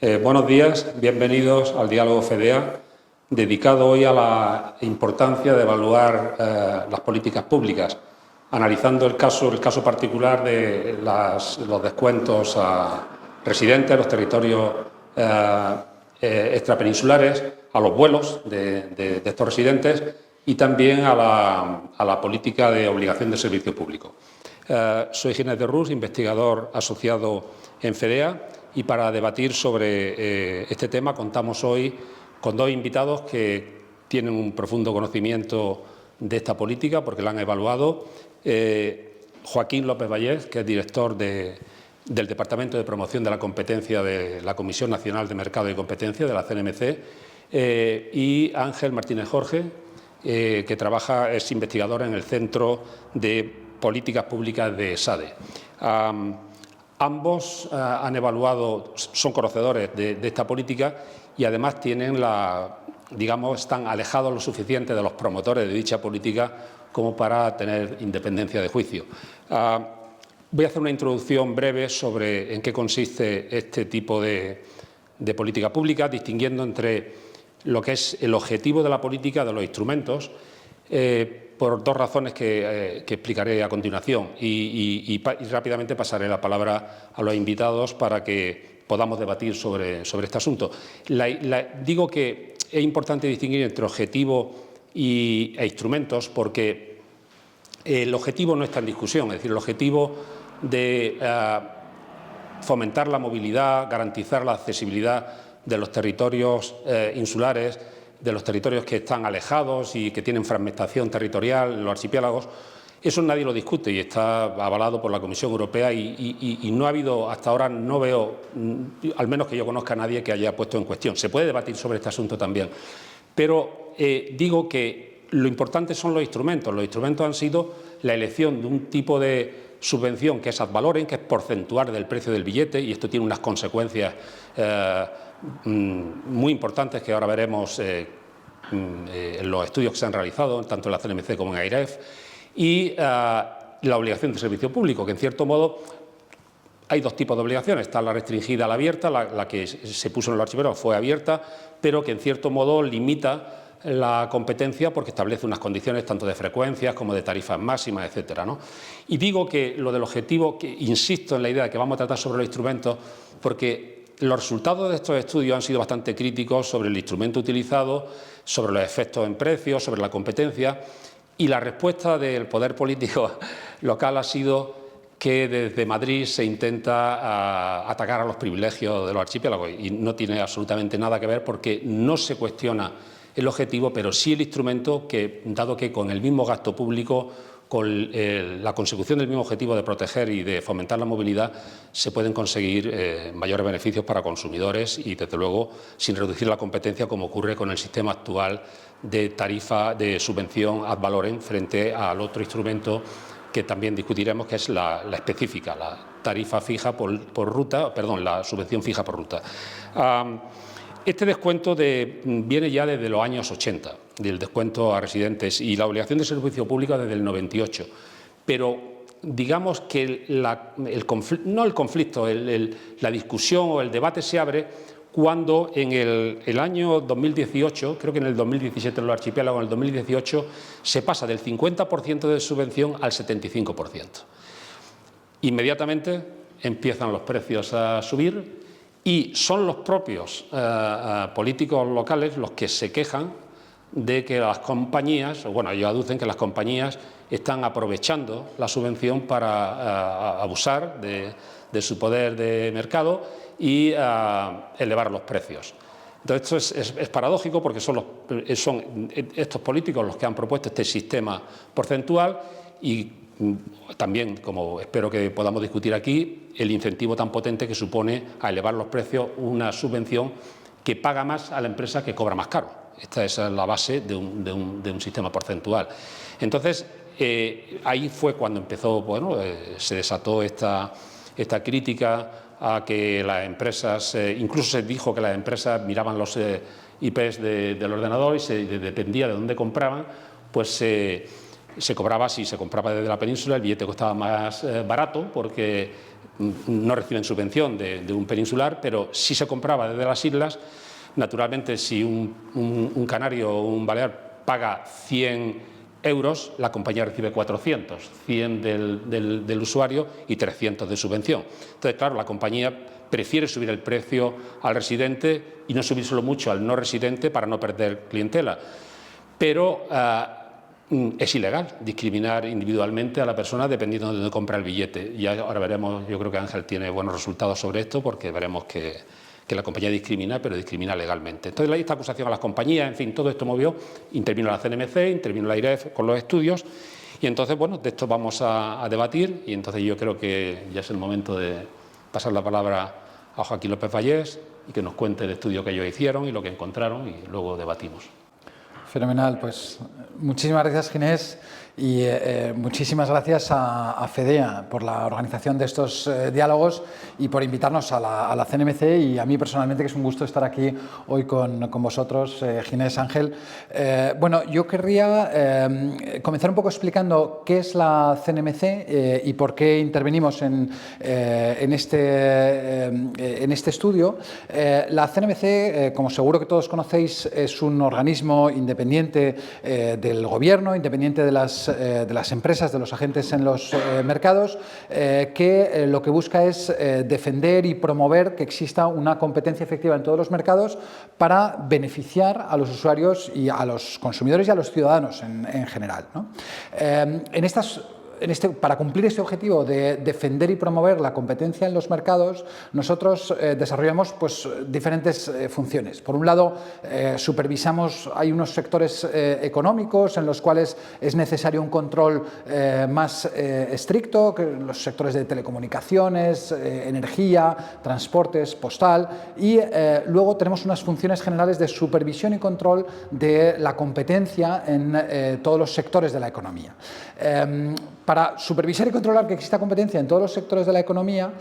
Buenos días, bienvenidos al Diálogo FEDEA, dedicado hoy a la importancia de evaluar las políticas públicas, analizando el caso particular de los descuentos a residentes de los territorios extrapeninsulares, a los vuelos de estos residentes y también a la política de obligación de servicio público. Soy Ginés de Rús, investigador asociado en FEDEA, y para debatir sobre este tema contamos hoy con dos invitados que tienen un profundo conocimiento de esta política porque la han evaluado. Joaquín López Vallés, que es director del Departamento de Promoción de la Competencia de la Comisión Nacional de Mercado y Competencia, de la CNMC, y Ángel Martínez Jorge, que es investigador en el Centro de Políticas Públicas de SADE. Ambos han evaluado, son conocedores de esta política y además tienen están alejados lo suficiente de los promotores de dicha política como para tener independencia de juicio. Voy a hacer una introducción breve sobre en qué consiste este tipo de política pública, distinguiendo entre lo que es el objetivo de la política de los instrumentos, por dos razones que explicaré a continuación y rápidamente pasaré la palabra a los invitados para que podamos debatir sobre este asunto. Digo que es importante distinguir entre objetivo e instrumentos porque el objetivo no está en discusión, es decir, el objetivo de fomentar la movilidad, garantizar la accesibilidad de los territorios insulares, de los territorios que están alejados y que tienen fragmentación territorial en los archipiélagos, eso nadie lo discute y está avalado por la Comisión Europea y no ha habido, hasta ahora no veo, al menos que yo conozca a nadie que haya puesto en cuestión. Se puede debatir sobre este asunto también, pero digo que lo importante son los instrumentos. Los instrumentos han sido la elección de un tipo de subvención que es ad valorem, que es porcentual del precio del billete, y esto tiene unas consecuencias muy importantes que ahora veremos en los estudios que se han realizado, tanto en la CNMC como en AIREF, y la obligación de servicio público, que en cierto modo hay dos tipos de obligaciones. Está la restringida a la abierta, la que se puso en los archipiélagos fue abierta, pero que en cierto modo limita la competencia porque establece unas condiciones tanto de frecuencias como de tarifas máximas, etcétera, ¿no? Y digo que lo del objetivo, que insisto en la idea de que vamos a tratar sobre los instrumentos, porque los resultados de estos estudios han sido bastante críticos sobre el instrumento utilizado, sobre los efectos en precios, sobre la competencia, y la respuesta del poder político local ha sido que desde Madrid se intenta atacar a los privilegios de los archipiélagos y no tiene absolutamente nada que ver porque no se cuestiona el objetivo, pero sí el instrumento, que dado que con el mismo gasto público, con la consecución del mismo objetivo de proteger y de fomentar la movilidad, se pueden conseguir mayores beneficios para consumidores y, desde luego, sin reducir la competencia, como ocurre con el sistema actual de tarifa de subvención ad valorem frente al otro instrumento que también discutiremos, que es la específica, la tarifa fija la subvención fija por ruta. Este descuento viene ya desde los años 80, del descuento a residentes, y la obligación de servicio público desde el 98. Pero digamos que la discusión o el debate se abre cuando en el año 2018, creo que en el 2017 en los archipiélagos, en el 2018, se pasa del 50% de subvención al 75%. Inmediatamente empiezan los precios a subir y son los propios políticos locales los que se quejan de que las compañías, ellos aducen que las compañías están aprovechando la subvención para abusar de su poder de mercado y elevar los precios. Entonces, esto es paradójico porque son estos políticos los que han propuesto este sistema porcentual y también, como espero que podamos discutir aquí, el incentivo tan potente que supone a elevar los precios una subvención que paga más a la empresa que cobra más caro. Esta es la base de un sistema porcentual. Entonces, ahí fue cuando empezó, se desató esta crítica a que las empresas, incluso se dijo que las empresas miraban los IPs del ordenador y dependía de dónde compraban, pues se cobraba, si se compraba desde la península, el billete costaba más barato porque no reciben subvención de un peninsular, pero si se compraba desde las islas, naturalmente si un canario o un balear paga 100 euros, la compañía recibe 400, 100 del usuario y 300 de subvención. Entonces, claro, la compañía prefiere subir el precio al residente y no subírselo mucho al no residente para no perder clientela. Pero es ilegal discriminar individualmente a la persona dependiendo de dónde compra el billete. Y ahora veremos, yo creo que Ángel tiene buenos resultados sobre esto, porque veremos que la compañía discrimina, pero discrimina legalmente. Entonces, esta acusación a las compañías, en fin, todo esto movió, intervino la CNMC, intervino la AIREF con los estudios, y entonces, bueno, de esto vamos a debatir, y entonces yo creo que ya es el momento de pasar la palabra a Joaquín López Vallés y que nos cuente el estudio que ellos hicieron y lo que encontraron, y luego debatimos. Fenomenal, pues muchísimas gracias, Ginés, y muchísimas gracias a FEDEA por la organización de estos diálogos y por invitarnos a la CNMC, y a mí personalmente, que es un gusto estar aquí hoy con vosotros, Ginés, Ángel. Bueno, yo querría comenzar un poco explicando qué es la CNMC y por qué intervenimos en este estudio. La CNMC, como seguro que todos conocéis, es un organismo independiente del gobierno, independiente de las empresas, de los agentes en los mercados, que lo que busca es defender y promover que exista una competencia efectiva en todos los mercados para beneficiar a los usuarios y a los consumidores y a los ciudadanos en general, ¿no? Para cumplir este objetivo de defender y promover la competencia en los mercados, nosotros desarrollamos diferentes funciones. Por un lado, supervisamos, hay unos sectores económicos en los cuales es necesario un control más estricto, que los sectores de telecomunicaciones, energía, transportes, postal, y luego tenemos unas funciones generales de supervisión y control de la competencia en todos los sectores de la economía. Para supervisar y controlar que exista competencia en todos los sectores de la economía,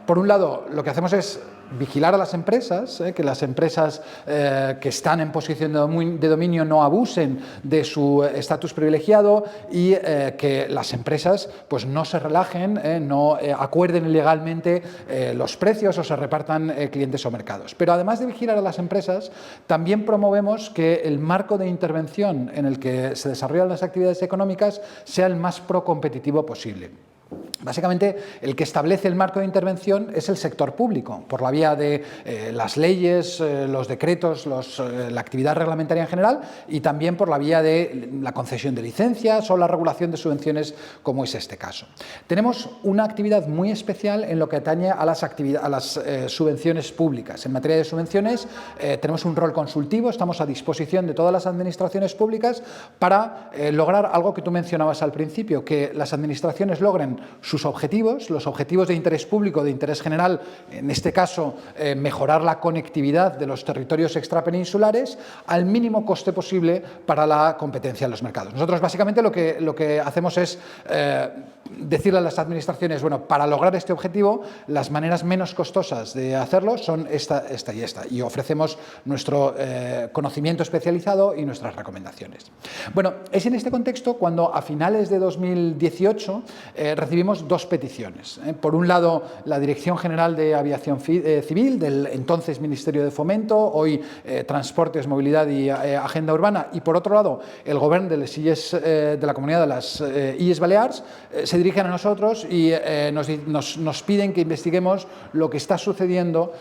por un lado, lo que hacemos es vigilar a las empresas, que las empresas que están en posición de dominio no abusen de su estatus privilegiado, y que las empresas no se relajen, no acuerden ilegalmente los precios o se repartan clientes o mercados. Pero además de vigilar a las empresas, también promovemos que el marco de intervención en el que se desarrollan las actividades económicas sea el más procompetitivo posible. Básicamente, el que establece el marco de intervención es el sector público, por la vía de las leyes, los decretos, la actividad reglamentaria en general, y también por la vía de la concesión de licencias o la regulación de subvenciones, como es este caso. Tenemos una actividad muy especial en lo que atañe a las subvenciones públicas. En materia de subvenciones tenemos un rol consultivo, estamos a disposición de todas las administraciones públicas para lograr algo que tú mencionabas al principio, que las administraciones logren sus objetivos, los objetivos de interés público, de interés general, en este caso mejorar la conectividad de los territorios extrapeninsulares al mínimo coste posible para la competencia en los mercados. Nosotros básicamente lo que hacemos es decirle a las administraciones, bueno, para lograr este objetivo, las maneras menos costosas de hacerlo son esta y esta, y ofrecemos nuestro conocimiento especializado y nuestras recomendaciones. Bueno, es en este contexto cuando a finales de 2018 recibimos dos peticiones. Por un lado, la Dirección General de Aviación Civil del entonces Ministerio de Fomento, hoy Transportes, Movilidad y Agenda Urbana, y por otro lado, el Govern de la Comunidad de las Illes Balears, se dirigen a nosotros y nos piden que investiguemos lo que está sucediendo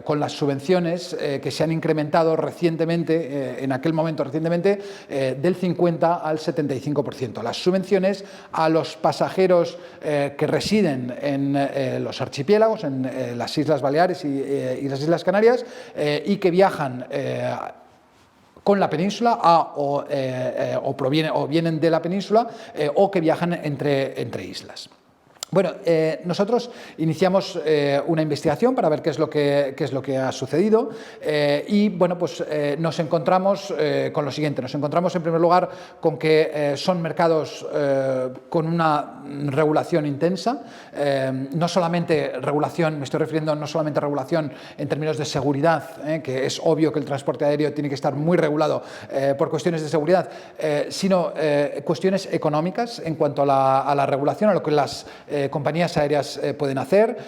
con las subvenciones que se han incrementado recientemente, en aquel momento recientemente, del 50 al 75%. Las subvenciones a los pasajeros que residen en los archipiélagos, en las Islas Baleares y las Islas Canarias, y que viajan con la península o vienen de la península o que viajan entre islas. Bueno, nosotros iniciamos una investigación para ver qué es lo que ha sucedido y bueno, pues nos encontramos con lo siguiente. Nos encontramos en primer lugar con que son mercados con una regulación intensa, no solamente regulación, me estoy refiriendo no solamente a regulación en términos de seguridad, que es obvio que el transporte aéreo tiene que estar muy regulado por cuestiones de seguridad, sino cuestiones económicas en cuanto a la regulación, a lo que las compañías aéreas pueden hacer.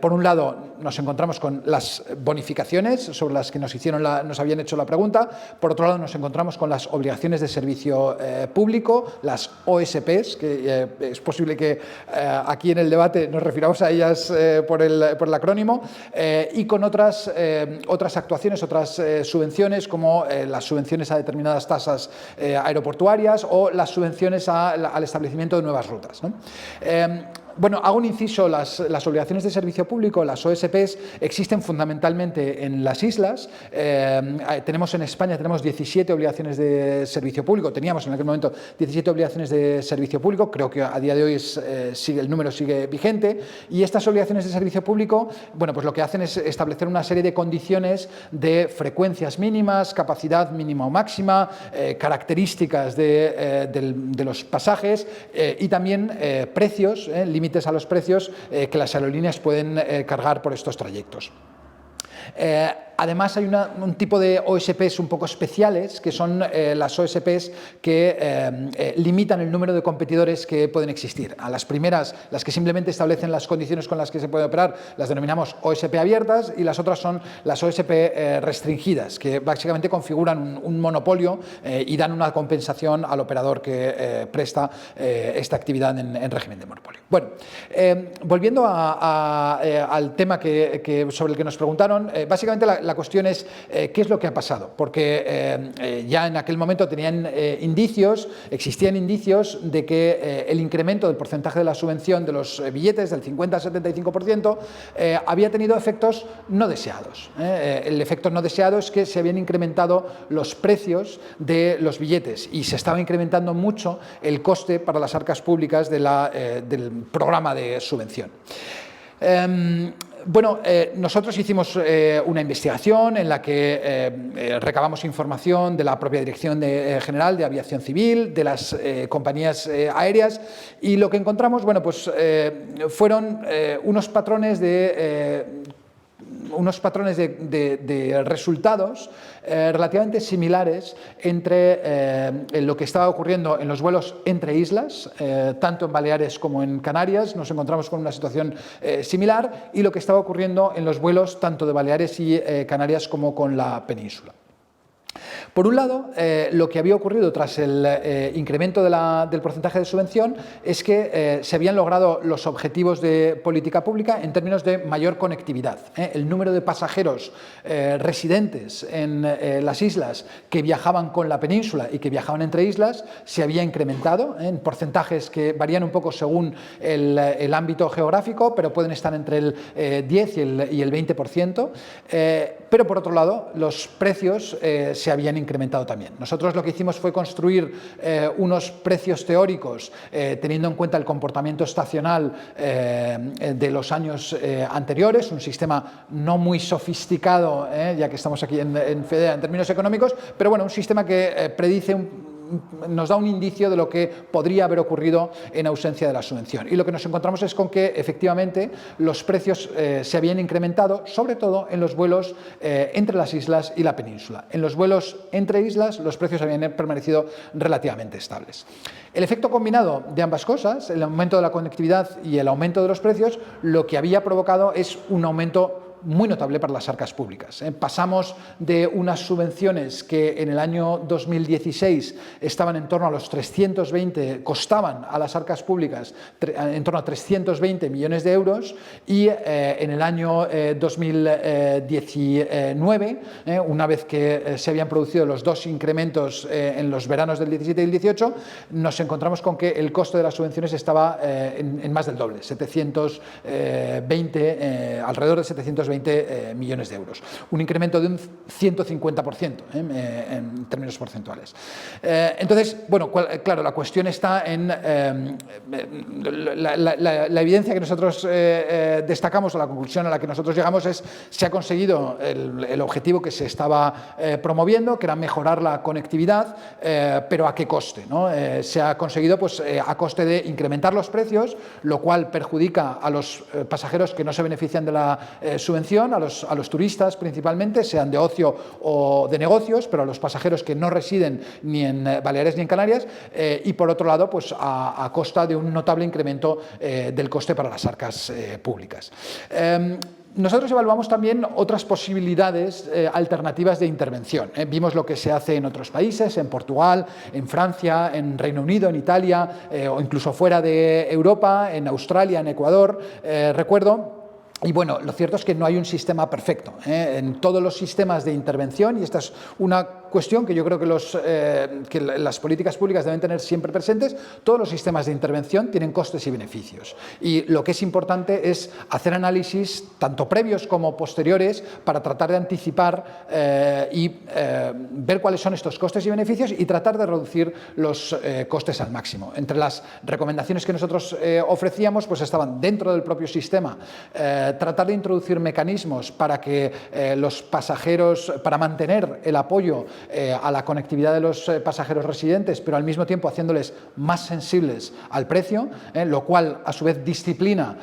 Por un lado, nos encontramos con las bonificaciones sobre las que nos habían hecho la pregunta. Por otro lado, nos encontramos con las obligaciones de servicio público, las OSPs, que es posible que aquí en el debate nos refiramos a ellas por el acrónimo, y con otras actuaciones, otras subvenciones, como las subvenciones a determinadas tasas aeroportuarias o las subvenciones al establecimiento de nuevas rutas, ¿no? Bueno, hago un inciso, las obligaciones de servicio público, las OSPs, existen fundamentalmente en las islas. Tenemos en España 17 obligaciones de servicio público, teníamos en aquel momento 17 obligaciones de servicio público, creo que a día de hoy el número sigue vigente, y estas obligaciones de servicio público, bueno, pues lo que hacen es establecer una serie de condiciones de frecuencias mínimas, capacidad mínima o máxima, características de los pasajes y también precios, límites a los precios que las aerolíneas pueden cargar por estos trayectos. Además, hay un tipo de OSPs un poco especiales, que son las OSPs que limitan el número de competidores que pueden existir. A las primeras, las que simplemente establecen las condiciones con las que se puede operar, las denominamos OSP abiertas, y las otras son las OSP restringidas, que básicamente configuran un monopolio y dan una compensación al operador que presta esta actividad en régimen de monopolio. Bueno, volviendo al tema sobre el que nos preguntaron, básicamente la cuestión es qué es lo que ha pasado, porque ya en aquel momento existían indicios de que el incremento del porcentaje de la subvención de los billetes del 50 al 75% había tenido efectos no deseados. El efecto no deseado es que se habían incrementado los precios de los billetes y se estaba incrementando mucho el coste para las arcas públicas del programa de subvención. Bueno, nosotros hicimos una investigación en la que recabamos información de la propia Dirección General de Aviación Civil, de las compañías aéreas, y lo que encontramos, bueno, pues fueron unos patrones de resultados relativamente similares entre lo que estaba ocurriendo en los vuelos entre islas, tanto en Baleares como en Canarias. Nos encontramos con una situación similar, y lo que estaba ocurriendo en los vuelos tanto de Baleares y Canarias como con la península. Por un lado, lo que había ocurrido tras el incremento del porcentaje de subvención es que se habían logrado los objetivos de política pública en términos de mayor conectividad. El número de pasajeros residentes en las islas que viajaban con la península y que viajaban entre islas se había incrementado en porcentajes que varían un poco según el ámbito geográfico, pero pueden estar entre el 10 y el 20%. Pero por otro lado, los precios se habían incrementado también. Nosotros lo que hicimos fue construir unos precios teóricos teniendo en cuenta el comportamiento estacional de los años anteriores, un sistema no muy sofisticado, ya que estamos aquí en FEDEA en términos económicos, pero bueno, un sistema que predice nos da un indicio de lo que podría haber ocurrido en ausencia de la subvención. Y lo que nos encontramos es con que efectivamente los precios se habían incrementado, sobre todo en los vuelos entre las islas y la península. En los vuelos entre islas los precios habían permanecido relativamente estables. El efecto combinado de ambas cosas, el aumento de la conectividad y el aumento de los precios, lo que había provocado es un aumento muy notable para las arcas públicas. Pasamos de unas subvenciones que en el año 2016 estaban en torno a los costaban a las arcas públicas en torno a 320 millones de euros, y en el año 2019, una vez que se habían producido los dos incrementos en los veranos del 17 y el 18, nos encontramos con que el coste de las subvenciones estaba en más del doble, alrededor de 720 220 millones de euros, un incremento de un 150% en términos porcentuales. Entonces, bueno, claro, la cuestión está en la evidencia que nosotros destacamos, o la conclusión a la que nosotros llegamos es: se ha conseguido el objetivo que se estaba promoviendo, que era mejorar la conectividad, pero ¿a qué coste, ¿no? Se ha conseguido pues, a coste de incrementar los precios, lo cual perjudica a los pasajeros que no se benefician de la subvención, a los turistas principalmente, sean de ocio o de negocios, pero a los pasajeros que no residen ni en Baleares ni en Canarias, y por otro lado, pues a costa de un notable incremento del coste para las arcas públicas. Nosotros evaluamos también otras posibilidades alternativas de intervención. Vimos lo que se hace en otros países, en Portugal, en Francia, en Reino Unido, en Italia, o incluso fuera de Europa, en Australia, en Ecuador. Recuerdo. Y bueno, lo cierto es que no hay un sistema perfecto en todos los sistemas de intervención, y esta es una cuestión que yo creo que las políticas públicas deben tener siempre presentes. Todos los sistemas de intervención tienen costes y beneficios, y lo que es importante es hacer análisis tanto previos como posteriores para tratar de anticipar y ver cuáles son estos costes y beneficios y tratar de reducir los costes al máximo. Entre las recomendaciones que nosotros ofrecíamos pues estaban dentro del propio sistema tratar de introducir mecanismos para que los pasajeros, para mantener el apoyo a la conectividad de los pasajeros residentes, pero al mismo tiempo haciéndoles más sensibles al precio, lo cual a su vez disciplina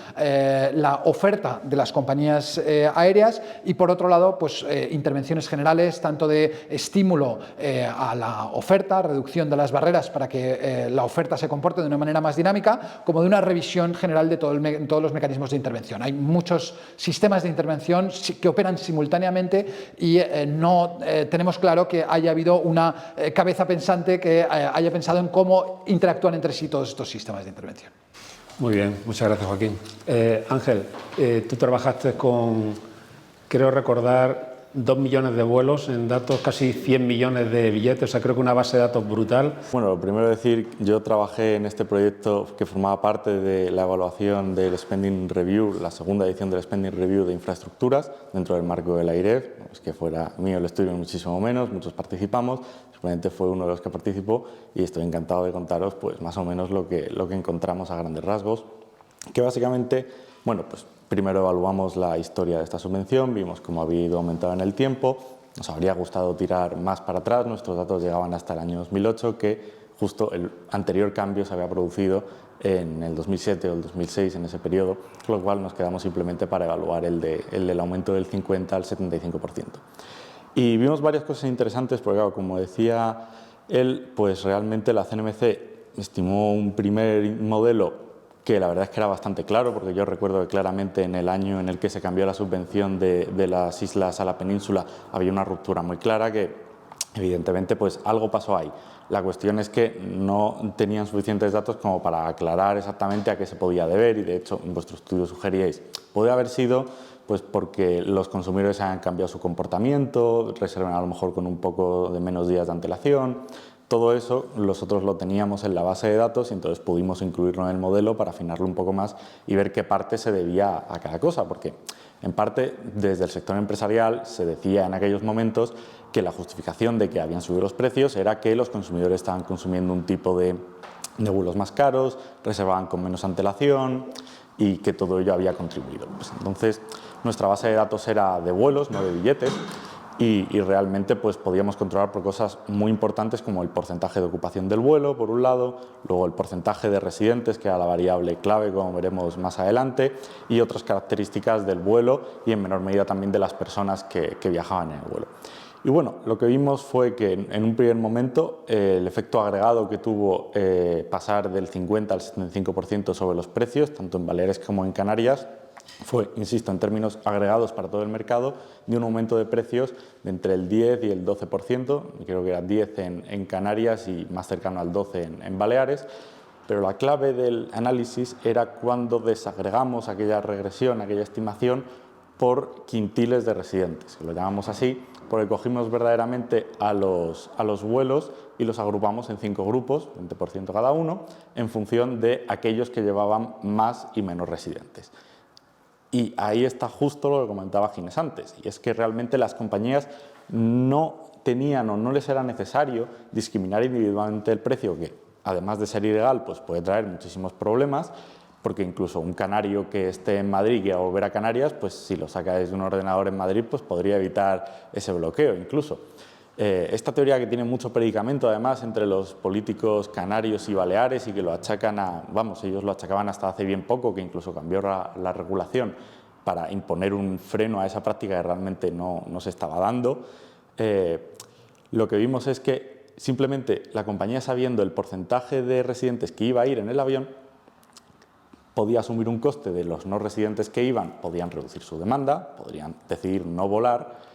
la oferta de las compañías aéreas, y por otro lado pues intervenciones generales tanto de estímulo a la oferta, reducción de las barreras para que la oferta se comporte de una manera más dinámica, como de una revisión general de todos los mecanismos de intervención. Hay muchos sistemas de intervención que operan simultáneamente y no tenemos claro que haya habido una cabeza pensante que haya pensado en cómo interactúan entre sí todos estos sistemas de intervención. Muy bien, muchas gracias, Joaquín. Ángel, tú trabajaste con, creo recordar, 2 millones de vuelos en datos, casi 100 millones de billetes, o sea, creo que una base de datos brutal. Bueno, lo primero decir, yo trabajé en este proyecto que formaba parte de la evaluación del Spending Review, la segunda edición del Spending Review de infraestructuras, dentro del marco de la AIREF. No es que fuera mío el estudio, muchísimo menos, muchos participamos, simplemente fue uno de los que participó, y estoy encantado de contaros pues más o menos lo que encontramos a grandes rasgos, que básicamente, bueno, pues primero evaluamos la historia de esta subvención, vimos cómo había ido aumentando en el tiempo. Nos habría gustado tirar más para atrás, nuestros datos llegaban hasta el año 2008, que justo el anterior cambio se había producido en el 2007 o el 2006, en ese periodo, con lo cual nos quedamos simplemente para evaluar el del aumento del 50 al 75%. Y vimos varias cosas interesantes, porque claro, como decía él, pues realmente la CNMC estimó un primer modelo que la verdad es que era bastante claro, porque yo recuerdo que claramente en el año en el que se cambió la subvención de las islas a la península había una ruptura muy clara, que evidentemente pues algo pasó ahí. La cuestión es que no tenían suficientes datos como para aclarar exactamente a qué se podía deber, y de hecho en vuestro estudio sugeríais, puede haber sido pues porque los consumidores han cambiado su comportamiento, reservan a lo mejor con un poco de menos días de antelación. Todo eso nosotros lo teníamos en la base de datos, y entonces pudimos incluirlo en el modelo para afinarlo un poco más y ver qué parte se debía a cada cosa, porque en parte desde el sector empresarial se decía en aquellos momentos que la justificación de que habían subido los precios era que los consumidores estaban consumiendo un tipo de vuelos más caros, reservaban con menos antelación y que todo ello había contribuido. Pues entonces nuestra base de datos era de vuelos, no de billetes. Y realmente pues podíamos controlar por cosas muy importantes como el porcentaje de ocupación del vuelo, por un lado, luego el porcentaje de residentes, que era la variable clave, como veremos más adelante, y otras características del vuelo y en menor medida también de las personas que viajaban en el vuelo. Y bueno, lo que vimos fue que en un primer momento el efecto agregado que tuvo pasar del 50 al 75% sobre los precios, tanto en Baleares como en Canarias, fue, insisto, en términos agregados para todo el mercado, de un aumento de precios de entre el 10 y el 12%, creo que era 10 en Canarias y más cercano al 12 en Baleares, pero la clave del análisis era cuando desagregamos aquella regresión, aquella estimación, por quintiles de residentes, que lo llamamos así, porque cogimos verdaderamente a los vuelos y los agrupamos en 5 grupos, 20% cada uno, en función de aquellos que llevaban más y menos residentes. Y ahí está justo lo que comentaba Ginés antes, y es que realmente las compañías no tenían o no les era necesario discriminar individualmente el precio, que además de ser ilegal, pues puede traer muchísimos problemas, porque incluso un canario que esté en Madrid y quiera volver a Canarias, pues si lo saca desde un ordenador en Madrid, pues podría evitar ese bloqueo incluso. Esta teoría que tiene mucho predicamento además entre los políticos canarios y baleares y que lo achacan a, vamos, ellos lo achacaban hasta hace bien poco, que incluso cambió la regulación para imponer un freno a esa práctica que realmente no se estaba dando. Lo que vimos es que simplemente la compañía, sabiendo el porcentaje de residentes que iba a ir en el avión, podía asumir un coste de los no residentes que iban, podían reducir su demanda, podrían decidir no volar,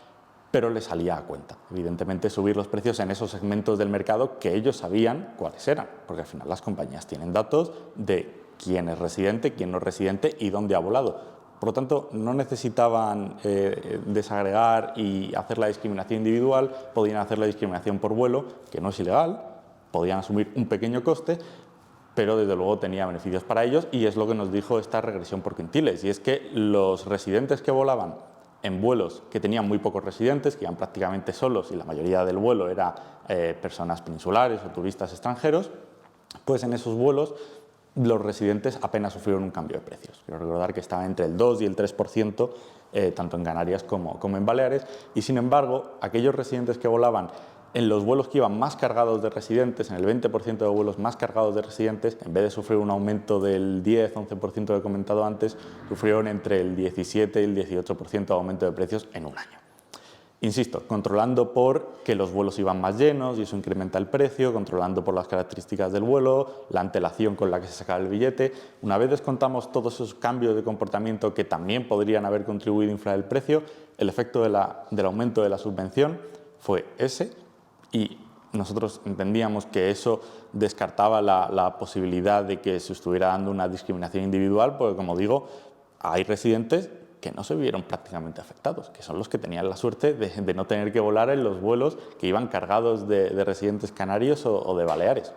pero les salía a cuenta. Evidentemente, subir los precios en esos segmentos del mercado que ellos sabían cuáles eran, porque al final las compañías tienen datos de quién es residente, quién no es residente y dónde ha volado. Por lo tanto, no necesitaban desagregar y hacer la discriminación individual, podían hacer la discriminación por vuelo, que no es ilegal, podían asumir un pequeño coste, pero desde luego tenía beneficios para ellos, y es lo que nos dijo esta regresión por quintiles, y es que los residentes que volaban en vuelos que tenían muy pocos residentes, que iban prácticamente solos y la mayoría del vuelo era personas peninsulares o turistas extranjeros, pues en esos vuelos los residentes apenas sufrieron un cambio de precios. Quiero recordar que estaba entre el 2 y el 3%, tanto en Canarias como en Baleares, y sin embargo aquellos residentes que volaban en los vuelos que iban más cargados de residentes, en el 20% de vuelos más cargados de residentes, en vez de sufrir un aumento del 10-11% que he comentado antes, sufrieron entre el 17 y el 18% de aumento de precios en un año. Insisto, controlando por que los vuelos iban más llenos y eso incrementa el precio, controlando por las características del vuelo, la antelación con la que se sacaba el billete. Una vez descontamos todos esos cambios de comportamiento que también podrían haber contribuido a inflar el precio, el efecto del aumento de la subvención fue ese, y nosotros entendíamos que eso descartaba la posibilidad de que se estuviera dando una discriminación individual, porque, como digo, hay residentes que no se vieron prácticamente afectados, que son los que tenían la suerte de no tener que volar en los vuelos que iban cargados de residentes canarios o de Baleares.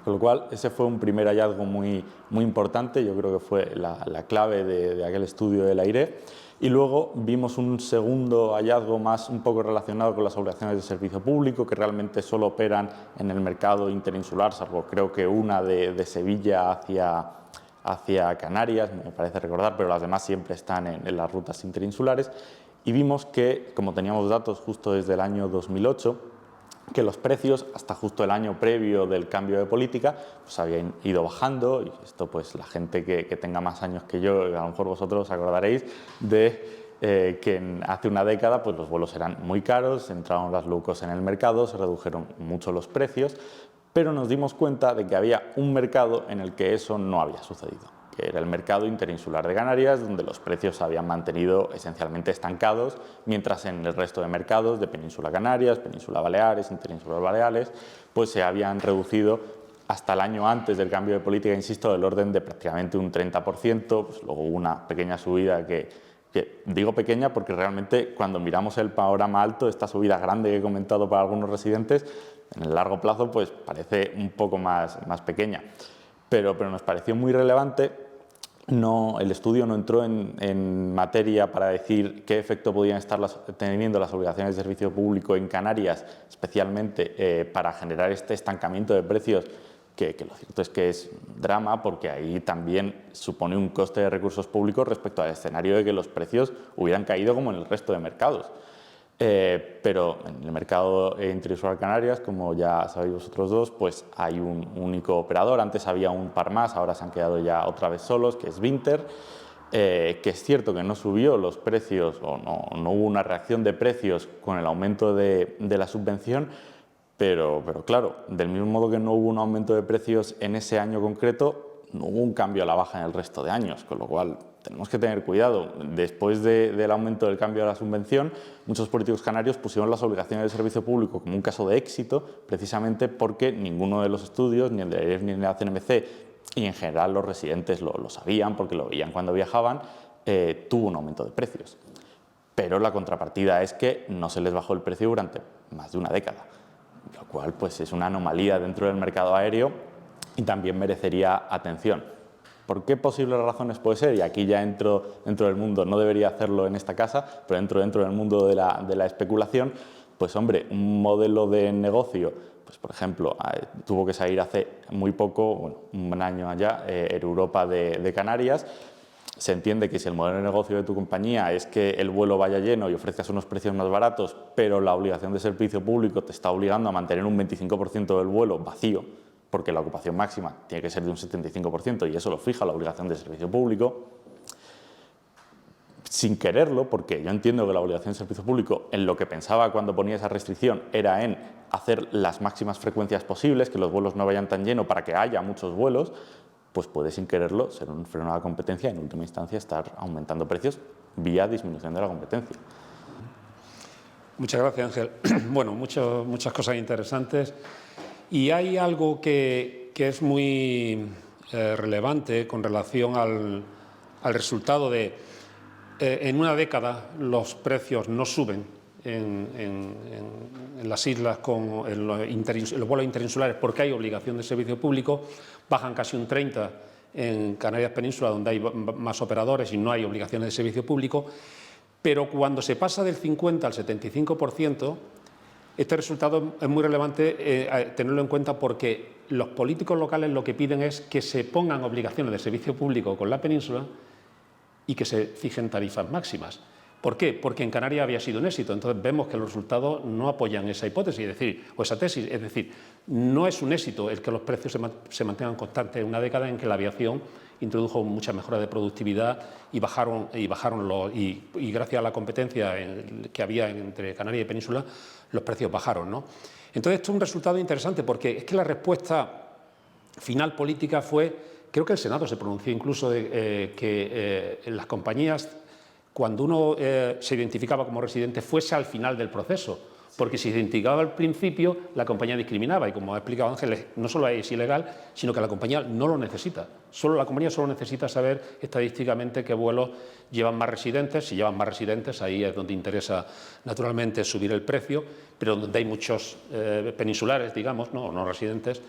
Con lo cual, ese fue un primer hallazgo muy importante, yo creo que fue la clave de aquel estudio del AIREF. Y luego vimos un segundo hallazgo más un poco relacionado con las obligaciones de servicio público, que realmente solo operan en el mercado interinsular, salvo creo que una de Sevilla hacia Canarias, me parece recordar, pero las demás siempre están en las rutas interinsulares. Y vimos que, como teníamos datos justo desde el año 2008, que los precios hasta justo el año previo del cambio de política pues habían ido bajando, y esto pues la gente que tenga más años que yo, a lo mejor vosotros os acordaréis de que hace una década pues los vuelos eran muy caros, entraron las low cost en el mercado, se redujeron mucho los precios, pero nos dimos cuenta de que había un mercado en el que eso no había sucedido, que era el mercado interinsular de Canarias, donde los precios se habían mantenido esencialmente estancados, mientras en el resto de mercados de Península Canarias, Península Baleares, Interinsular Baleares, pues se habían reducido hasta el año antes del cambio de política, insisto, del orden de prácticamente un 30%, pues luego hubo una pequeña subida que digo pequeña porque realmente cuando miramos el panorama alto, esta subida grande que he comentado para algunos residentes, en el largo plazo pues parece un poco más pequeña. Pero nos pareció muy relevante. El estudio no entró en materia para decir qué efecto podían estar teniendo las obligaciones de servicio público en Canarias, especialmente para generar este estancamiento de precios, que lo cierto es que es drama, porque ahí también supone un coste de recursos públicos respecto al escenario de que los precios hubieran caído como en el resto de mercados. Pero en el mercado interinsular Canarias, como ya sabéis vosotros dos, pues hay un único operador. Antes había un par más, ahora se han quedado ya otra vez solos, que es Vinter, que es cierto que no subió los precios o no hubo una reacción de precios con el aumento de la subvención, pero claro, del mismo modo que no hubo un aumento de precios en ese año concreto, no hubo un cambio a la baja en el resto de años, con lo cual tenemos que tener cuidado. Después del aumento del cambio de la subvención, muchos políticos canarios pusieron las obligaciones de servicio público como un caso de éxito, precisamente porque ninguno de los estudios, ni el de la AIREF ni el de la CNMC, y en general los residentes lo sabían porque lo veían cuando viajaban, tuvo un aumento de precios. Pero la contrapartida es que no se les bajó el precio durante más de una década, lo cual pues, es una anomalía dentro del mercado aéreo y también merecería atención. ¿Por qué posibles razones puede ser? Y aquí ya entro dentro del mundo, no debería hacerlo en esta casa, pero entro dentro del mundo de la especulación. Pues hombre, un modelo de negocio, pues por ejemplo, tuvo que salir hace muy poco, bueno, un año allá, en Europa de Canarias. Se entiende que si el modelo de negocio de tu compañía es que el vuelo vaya lleno y ofrezcas unos precios más baratos, pero la obligación de servicio público te está obligando a mantener un 25% del vuelo vacío, porque la ocupación máxima tiene que ser de un 75% y eso lo fija la obligación de servicio público, sin quererlo, porque yo entiendo que la obligación de servicio público, en lo que pensaba cuando ponía esa restricción, era en hacer las máximas frecuencias posibles, que los vuelos no vayan tan llenos para que haya muchos vuelos, pues puede sin quererlo ser un freno a la competencia y en última instancia estar aumentando precios vía disminución de la competencia. Muchas gracias, Ángel. Bueno, muchas cosas interesantes. Y hay algo que es muy relevante con relación al resultado de, en una década los precios no suben en las islas en los vuelos interinsulares porque hay obligación de servicio público, bajan casi un 30% en Canarias Península, donde hay más operadores y no hay obligaciones de servicio público, pero cuando se pasa del 50 al 75%, este resultado es muy relevante tenerlo en cuenta porque los políticos locales lo que piden es que se pongan obligaciones de servicio público con la península y que se fijen tarifas máximas. ¿Por qué? Porque en Canarias había sido un éxito. Entonces vemos que los resultados no apoyan esa hipótesis, o esa tesis. Es decir, no es un éxito el que los precios se mantengan constantes en una década en que la aviación introdujo muchas mejoras de productividad y gracias a la competencia que había entre Canarias y Península, los precios bajaron, ¿no? Entonces esto es un resultado interesante porque es que la respuesta final política fue, creo que el Senado se pronunció incluso de que en las compañías, cuando uno se identificaba como residente, fuese al final del proceso, porque si se identificaba al principio, la compañía discriminaba y, como ha explicado Ángel, no solo es ilegal, sino que la compañía no lo necesita. La compañía solo necesita saber estadísticamente qué vuelos llevan más residentes. Si llevan más residentes, ahí es donde interesa naturalmente subir el precio, pero donde hay muchos peninsulares, digamos, no residentes,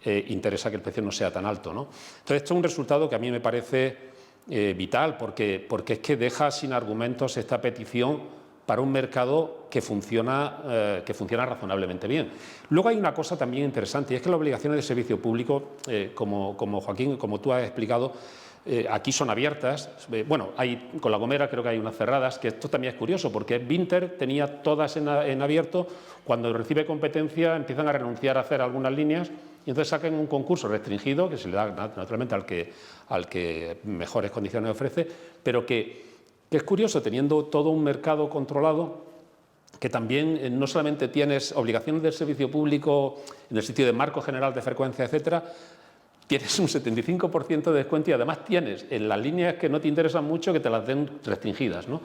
interesa que el precio no sea tan alto, ¿no? Entonces, esto es un resultado que a mí me parece vital, porque es que deja sin argumentos esta petición para un mercado que funciona razonablemente bien. Luego hay una cosa también interesante, y es que las obligaciones de servicio público, como Joaquín, como tú has explicado, aquí son abiertas. Bueno, con La Gomera creo que hay unas cerradas, que esto también es curioso, porque Binter tenía todas en abierto. Cuando recibe competencia empiezan a renunciar a hacer algunas líneas y entonces sacan un concurso restringido que se le da naturalmente al que mejores condiciones ofrece, pero que es curioso, teniendo todo un mercado controlado, que también no solamente tienes obligaciones del servicio público en el sitio de marco general de frecuencia, etcétera, tienes un 75% de descuento y además tienes en las líneas que no te interesan mucho que te las den restringidas, ¿no?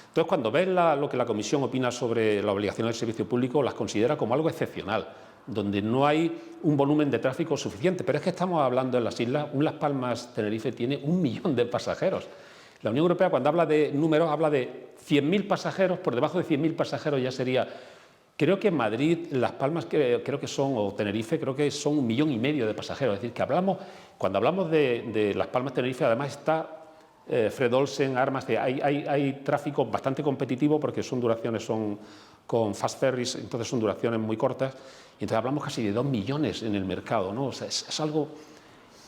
Entonces, cuando ves lo que la Comisión opina sobre la obligación del servicio público, las considera como algo excepcional, donde no hay un volumen de tráfico suficiente. Pero es que estamos hablando en las islas, Las Palmas Tenerife tiene 1 millón de pasajeros. La Unión Europea, cuando habla de números, habla de 100.000 pasajeros, por debajo de 100.000 pasajeros ya sería. Creo que en Madrid, Las Palmas, creo que son, o Tenerife, creo que son 1,5 millones de pasajeros. Es decir, que cuando hablamos de Las Palmas Tenerife, además está Fred Olsen, Armas, hay tráfico bastante competitivo porque son con fast ferries, entonces son duraciones muy cortas, y entonces hablamos casi de 2 millones en el mercado, ¿no? O sea, es algo.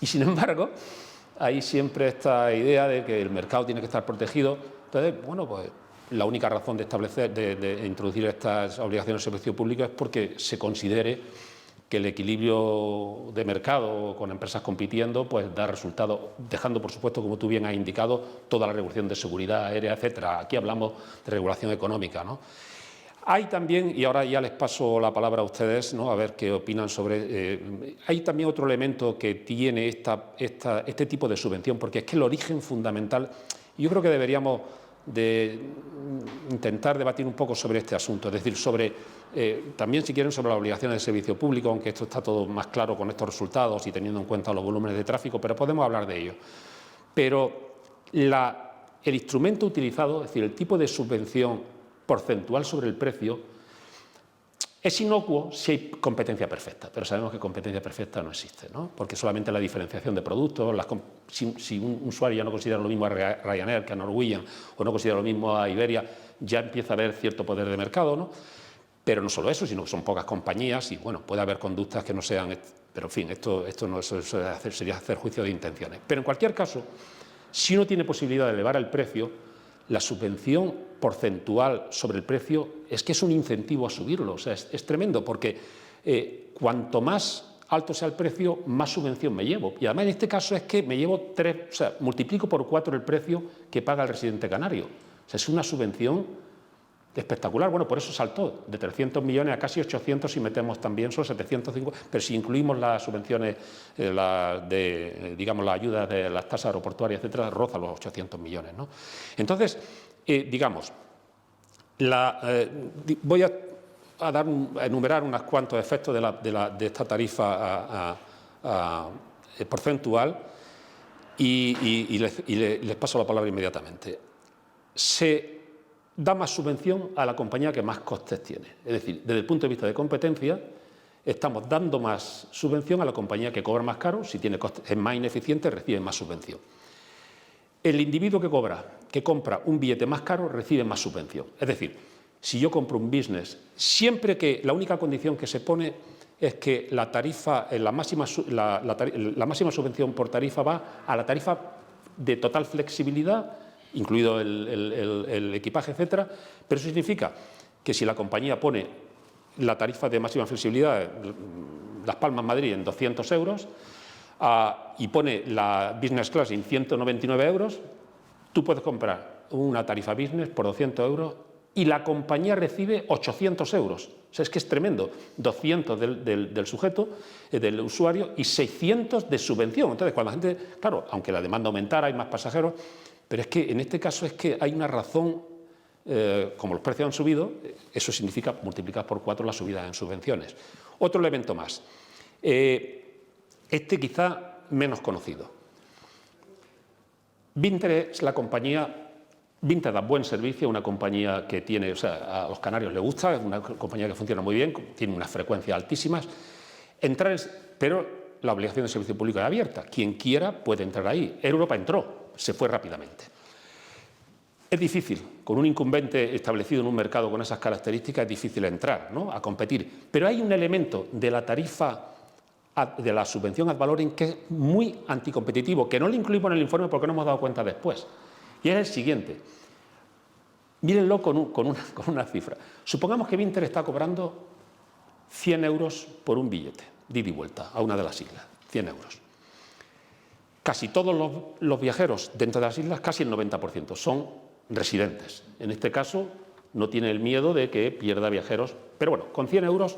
Y sin embargo, hay siempre esta idea de que el mercado tiene que estar protegido. Entonces, bueno, pues la única razón de introducir estas obligaciones de servicio público es porque se considere que el equilibrio de mercado con empresas compitiendo pues da resultados, dejando, por supuesto, como tú bien has indicado, toda la regulación de seguridad aérea, etcétera. Aquí hablamos de regulación económica, ¿no? Hay también, y ahora ya les paso la palabra a ustedes, ¿no?, a ver qué opinan sobre. Hay también otro elemento que tiene este tipo de subvención, porque es que el origen fundamental, y yo creo que deberíamos de intentar debatir un poco sobre este asunto, es decir, también, si quieren, sobre las obligaciones de servicio público, aunque esto está todo más claro con estos resultados y teniendo en cuenta los volúmenes de tráfico, pero podemos hablar de ello. Pero el instrumento utilizado, es decir, el tipo de subvención porcentual sobre el precio, Es inocuo si hay competencia perfecta, pero sabemos que competencia perfecta no existe, ¿no? Porque solamente la diferenciación de productos, si un usuario ya no considera lo mismo a Ryanair que a Norwegian, o no considera lo mismo a Iberia, ya empieza a haber cierto poder de mercado, ¿no? Pero no solo eso, sino que son pocas compañías y, bueno, puede haber conductas que no sean... Pero, en fin, esto no sería hacer juicio de intenciones. Pero, en cualquier caso, si uno tiene posibilidad de elevar el precio, la subvención porcentual sobre el precio es que es un incentivo a subirlo. O sea, es tremendo, porque cuanto más alto sea el precio, más subvención me llevo. Y además, en este caso, es que me llevo multiplico por 4 el precio que paga el residente canario. O sea, es una subvención espectacular. Bueno, por eso saltó de 300 millones a casi 800 si metemos también solo 750, pero si incluimos las subvenciones, digamos, las ayudas de las tasas aeroportuarias, etcétera, roza los 800 millones, ¿no? Entonces, digamos, voy a enumerar unos cuantos efectos de esta tarifa porcentual y les paso la palabra inmediatamente. Se da más subvención a la compañía que más costes tiene. Es decir, desde el punto de vista de competencia, estamos dando más subvención a la compañía que cobra más caro, si tiene costes, es más ineficiente, recibe más subvención. El individuo que compra un billete más caro recibe más subvención. Es decir, si yo compro un business, siempre que la única condición que se pone es que la tarifa, la máxima subvención por tarifa va a la tarifa de total flexibilidad, incluido el equipaje, etcétera, pero eso significa que si la compañía pone la tarifa de máxima flexibilidad, Las Palmas Madrid, en 200 euros, y pone la business class en 199 euros, tú puedes comprar una tarifa business por 200 euros y la compañía recibe 800 euros. O sea, es que es tremendo. 200 del sujeto, del usuario, y 600 de subvención. Entonces, cuando la gente, claro, aunque la demanda aumentara, hay más pasajeros, pero es que en este caso es que hay una razón, como los precios han subido, eso significa multiplicar por 4 las subidas en subvenciones. Otro elemento más, quizá menos conocido. Vinter es la compañía, Vinter da buen servicio, una compañía que tiene, o sea, a los canarios les gusta, es una compañía que funciona muy bien, tiene unas frecuencias altísimas, pero la obligación de servicio público es abierta, quien quiera puede entrar ahí. Europa entró, se fue rápidamente. Es difícil, con un incumbente establecido en un mercado con esas características, es difícil entrar, ¿no?, a competir. Pero hay un elemento de la tarifa, de la subvención ad valorem, que es muy anticompetitivo, que no lo incluimos en el informe porque no hemos dado cuenta después. Y es el siguiente. Mírenlo con una cifra. Supongamos que Vinter está cobrando 100 euros por un billete, de ida y vuelta, a una de las islas. 100 euros. Casi todos los viajeros dentro de las islas, casi el 90%, son residentes. En este caso, no tiene el miedo de que pierda viajeros. Pero bueno, con 100 euros,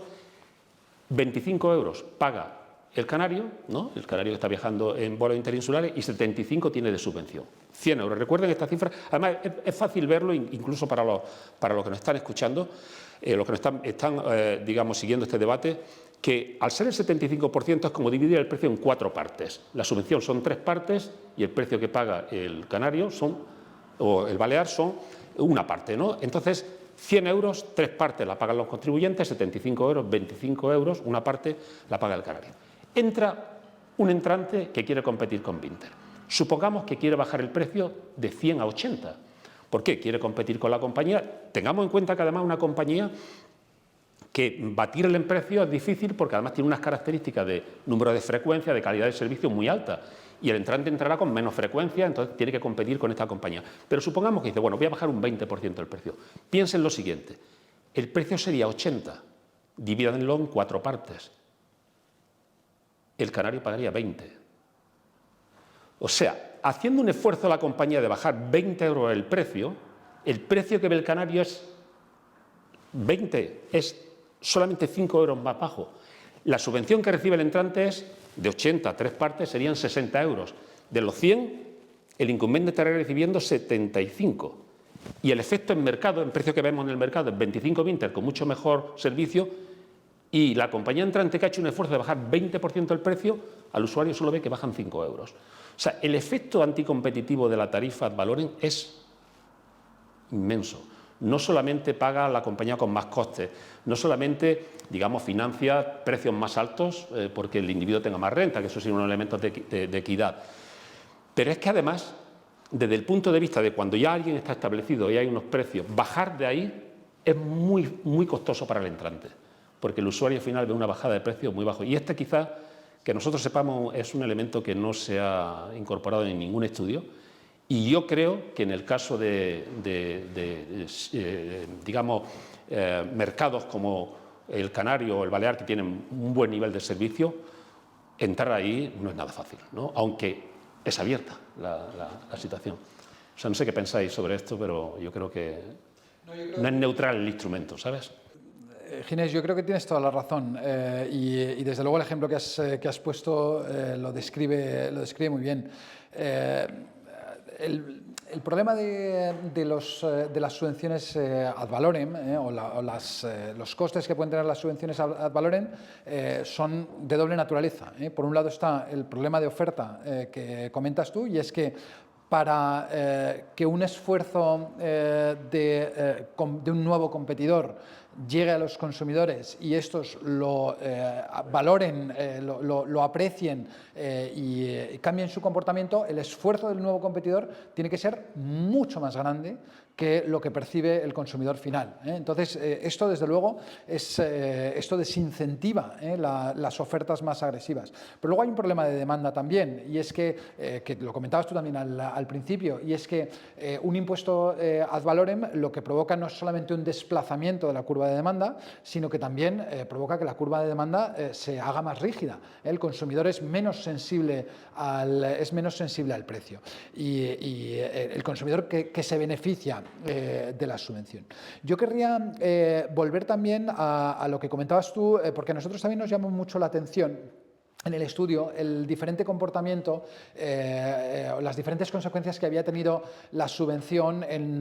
25 euros paga el canario, ¿no?, el canario que está viajando en vuelos interinsulares, y 75 tiene de subvención. 100 euros. Recuerden esta cifra. Además, es fácil verlo, incluso para los que nos están escuchando, los que nos están digamos, siguiendo este debate, que al ser el 75% es como dividir el precio en 4 partes. La subvención son 3 partes y el precio que paga el canario o el balear son una parte, ¿no? Entonces, 100 euros, 3 partes la pagan los contribuyentes, 75 euros, 25 euros, una parte la paga el canario. Entra un entrante que quiere competir con Vinter. Supongamos que quiere bajar el precio de 100 a 80. ¿Por qué? Quiere competir con la compañía. Tengamos en cuenta que además una compañía que batirle en precio es difícil porque además tiene unas características de número de frecuencia, de calidad de servicio muy alta. Y el entrante entrará con menos frecuencia, entonces tiene que competir con esta compañía. Pero supongamos que dice, bueno, voy a bajar un 20% el precio. Piensen lo siguiente, el precio sería 80, divídanlo en 4 partes. El canario pagaría 20. O sea, haciendo un esfuerzo la compañía de bajar 20 euros el precio que ve el canario es 20, es solamente 5 euros más bajo. La subvención que recibe el entrante es de 80, 3 partes serían 60 euros. De los 100, el incumbente estaría recibiendo 75. Y el efecto en mercado, en precio que vemos en el mercado, es 25 Vinter con mucho mejor servicio, y la compañía entrante que ha hecho un esfuerzo de bajar 20% el precio, al usuario solo ve que bajan 5 euros. O sea, el efecto anticompetitivo de la tarifa ad valorem es inmenso. no solamente paga la compañía con más costes, no solamente, digamos, financia precios más altos porque el individuo tenga más renta, que eso sí un elemento de equidad, pero es que además, desde el punto de vista de cuando ya alguien está establecido y hay unos precios, bajar de ahí es muy costoso para el entrante, porque el usuario final ve una bajada de precios muy bajo. Y este quizás, que nosotros sepamos, es un elemento que no se ha incorporado en ningún estudio. Y yo creo que en el caso de digamos, mercados como el canario o el balear, que tienen un buen nivel de servicio, entrar ahí no es nada fácil, ¿no? Aunque es abierta la situación. O sea, no sé qué pensáis sobre esto, pero yo creo que no es neutral el instrumento, ¿sabes? Ginés, yo creo que tienes toda la razón y desde luego el ejemplo que has puesto lo describe muy bien. El problema de las subvenciones ad valorem los costes que pueden tener las subvenciones ad valorem son de doble naturaleza. Por un lado está el problema de oferta que comentas tú, y es que para que un esfuerzo de un nuevo competidor llegue a los consumidores y estos lo valoren, lo aprecien y cambien su comportamiento, el esfuerzo del nuevo competidor tiene que ser mucho más grande que lo que percibe el consumidor final. Entonces, esto desde luego esto desincentiva las ofertas más agresivas. Pero luego hay un problema de demanda también, y es que lo comentabas tú también al principio, y es que un impuesto ad valorem lo que provoca no es solamente un desplazamiento de la curva de demanda, sino que también provoca que la curva de demanda se haga más rígida. El consumidor es menos sensible al precio y el consumidor que se beneficia de la subvención. Yo querría volver también a lo que comentabas tú, porque a nosotros también nos llamó mucho la atención en el estudio el diferente comportamiento, las diferentes consecuencias que había tenido la subvención en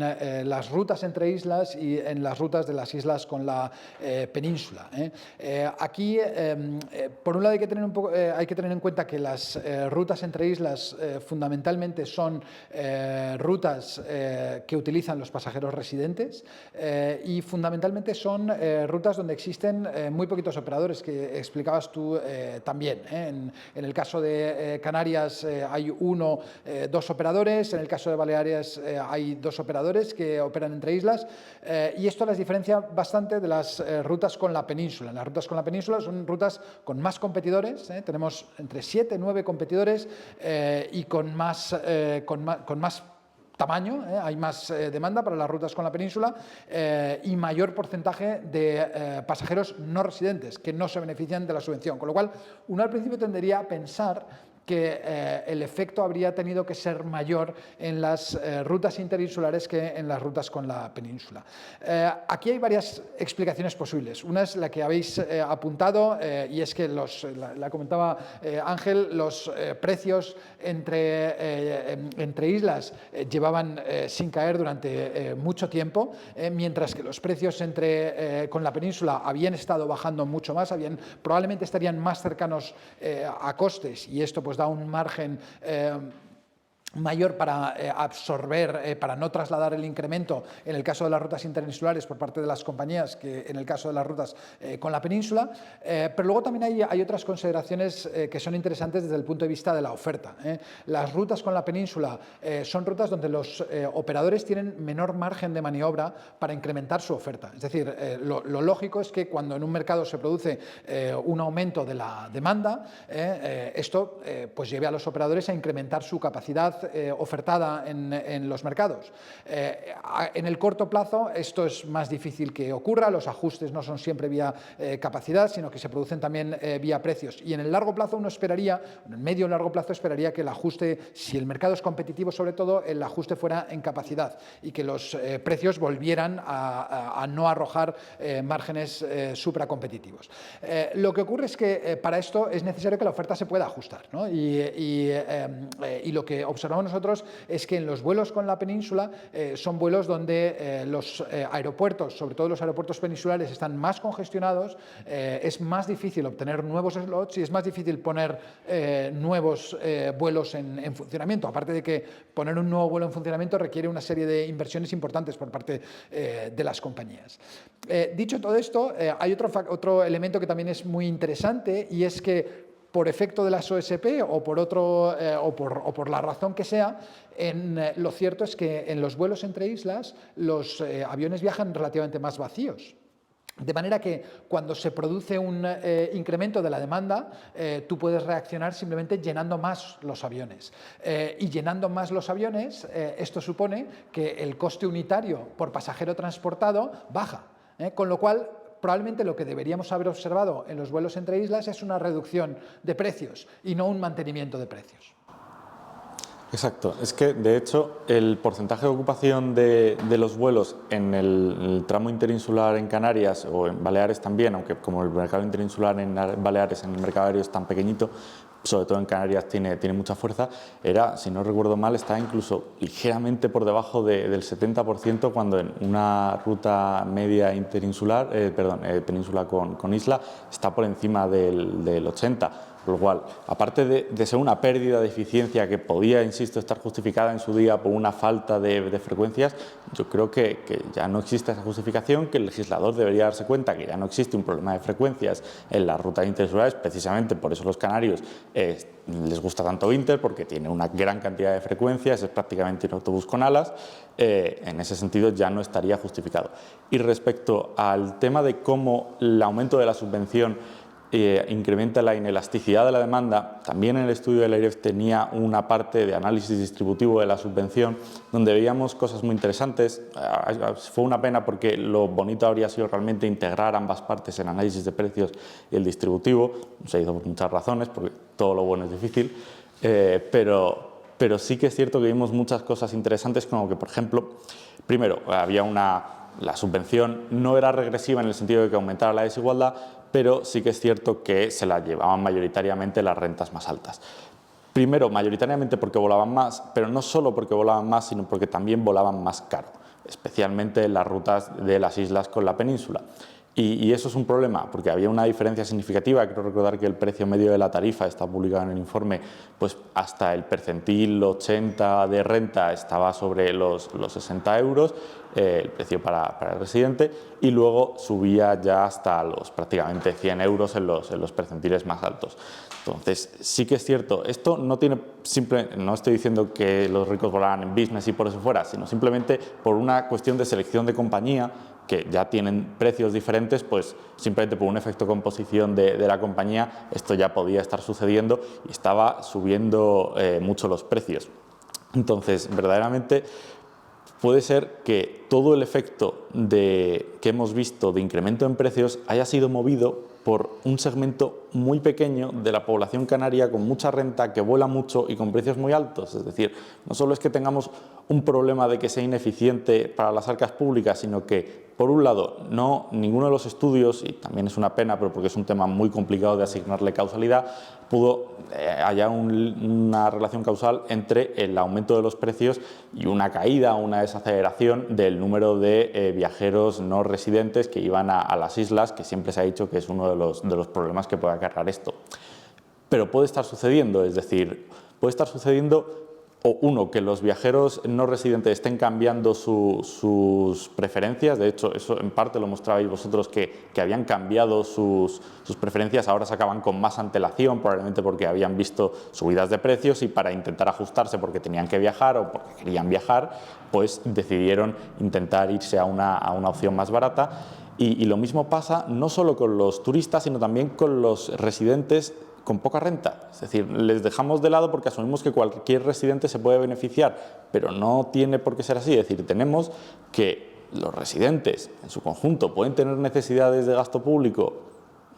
las rutas entre islas y en las rutas de las islas con la península. Aquí, por un lado, hay que tener en cuenta que las rutas entre islas fundamentalmente son rutas que utilizan los pasajeros residentes y fundamentalmente son rutas donde existen muy poquitos operadores, que explicabas tú también. En el caso de Canarias hay dos operadores, en el caso de Baleares hay 2 operadores que operan entre islas y esto las diferencia bastante de las rutas con la península. Las rutas con la península son rutas con más competidores, tenemos entre 7 y 9 competidores y con más tamaño, hay más demanda para las rutas con la península y mayor porcentaje de pasajeros no residentes que no se benefician de la subvención. Con lo cual, uno al principio tendería a pensar que el efecto habría tenido que ser mayor en las rutas interinsulares que en las rutas con la península. Aquí hay varias explicaciones posibles. Una es la que habéis apuntado y es que la comentaba Ángel, los precios entre islas llevaban sin caer durante mucho tiempo, mientras que los precios con la península habían estado bajando mucho más, probablemente estarían más cercanos a costes, y esto pues da un margen mayor para absorber, para no trasladar el incremento en el caso de las rutas interinsulares por parte de las compañías que en el caso de las rutas con la península, pero luego también hay otras consideraciones que son interesantes desde el punto de vista de la oferta. Las rutas con la península son rutas donde los operadores tienen menor margen de maniobra para incrementar su oferta. Es decir, lo lógico es que cuando en un mercado se produce un aumento de la demanda, esto pues lleve a los operadores a incrementar su capacidad ofertada en los mercados. En el corto plazo esto es más difícil que ocurra, los ajustes no son siempre vía capacidad, sino que se producen también vía precios. Y en el largo plazo en el medio y largo plazo esperaría que el ajuste, si el mercado es competitivo sobre todo, el ajuste fuera en capacidad y que los precios volvieran a no arrojar márgenes supracompetitivos. Lo que ocurre es que para esto es necesario que la oferta se pueda ajustar, ¿no? Y lo que observamos observamos nosotros es que en los vuelos con la península son vuelos donde los aeropuertos, sobre todo los aeropuertos peninsulares, están más congestionados, es más difícil obtener nuevos slots y es más difícil poner nuevos vuelos en funcionamiento, aparte de que poner un nuevo vuelo en funcionamiento requiere una serie de inversiones importantes por parte de las compañías. Dicho todo esto, hay otro elemento que también es muy interesante, y es que por efecto de las OSP o por la razón que sea, lo cierto es que en los vuelos entre islas los aviones viajan relativamente más vacíos. De manera que cuando se produce un incremento de la demanda, tú puedes reaccionar simplemente llenando más los aviones. Y llenando más los aviones, esto supone que el coste unitario por pasajero transportado baja. Con lo cual, probablemente lo que deberíamos haber observado en los vuelos entre islas es una reducción de precios y no un mantenimiento de precios. Exacto, es que de hecho el porcentaje de ocupación de los vuelos en el tramo interinsular en Canarias o en Baleares también, aunque como el mercado interinsular en Baleares, en el mercado aéreo es tan pequeñito, sobre todo en Canarias tiene mucha fuerza, era, si no recuerdo mal, está incluso ligeramente por debajo del 70%, cuando en una ruta media interinsular, península con isla, está por encima del 80%. Por lo cual, aparte de ser una pérdida de eficiencia que podía, insisto, estar justificada en su día por una falta de frecuencias, yo creo que ya no existe esa justificación, que el legislador debería darse cuenta que ya no existe un problema de frecuencias en las rutas interinsulares. Precisamente por eso los canarios les gusta tanto Inter, porque tiene una gran cantidad de frecuencias, es prácticamente un autobús con alas. En ese sentido ya no estaría justificado. Y respecto al tema de cómo el aumento de la subvención incrementa la inelasticidad de la demanda, también en el estudio de la AIREF tenía una parte de análisis distributivo de la subvención donde veíamos cosas muy interesantes. Fue una pena porque lo bonito habría sido realmente integrar ambas partes, el análisis de precios y el distributivo. Se hizo por muchas razones, porque todo lo bueno es difícil, pero sí que es cierto que vimos muchas cosas interesantes, como que, por ejemplo, primero, la subvención no era regresiva en el sentido de que aumentara la desigualdad, pero sí que es cierto que se la llevaban mayoritariamente las rentas más altas. Primero, mayoritariamente porque volaban más, pero no solo porque volaban más, sino porque también volaban más caro, especialmente en las rutas de las islas con la península. Y eso es un problema, porque había una diferencia significativa. Quiero recordar que el precio medio de la tarifa, está publicado en el informe, pues hasta el percentil 80 de renta estaba sobre los 60 euros, el precio para el residente, y luego subía ya hasta los prácticamente 100 euros en los percentiles más altos. Entonces, sí que es cierto, esto no estoy diciendo que los ricos volaran en business y por eso fuera, sino simplemente por una cuestión de selección de compañía, que ya tienen precios diferentes, pues simplemente por un efecto composición de la compañía, esto ya podía estar sucediendo y estaba subiendo mucho los precios. Entonces, verdaderamente puede ser que todo el efecto que hemos visto de incremento en precios haya sido movido por un segmento muy pequeño de la población canaria con mucha renta, que vuela mucho y con precios muy altos. Es decir, no solo es que tengamos un problema de que sea ineficiente para las arcas públicas, sino que, por un lado, ninguno de los estudios, y también es una pena, pero porque es un tema muy complicado de asignarle causalidad, pudo hallar una relación causal entre el aumento de los precios y una caída, una desaceleración del número de viajeros no residentes que iban a las islas, que siempre se ha dicho que es uno de los problemas que puede acarrear esto. Pero puede estar sucediendo, es decir, puede estar sucediendo que los viajeros no residentes estén cambiando sus preferencias. De hecho, eso en parte lo mostrabais vosotros, que habían cambiado sus preferencias, ahora se acaban con más antelación, probablemente porque habían visto subidas de precios y para intentar ajustarse porque tenían que viajar o porque querían viajar, pues decidieron intentar irse a una opción más barata. Y lo mismo pasa no solo con los turistas, sino también con los residentes con poca renta. Es decir, les dejamos de lado porque asumimos que cualquier residente se puede beneficiar, pero no tiene por qué ser así. Es decir, tenemos que los residentes en su conjunto pueden tener necesidades de gasto público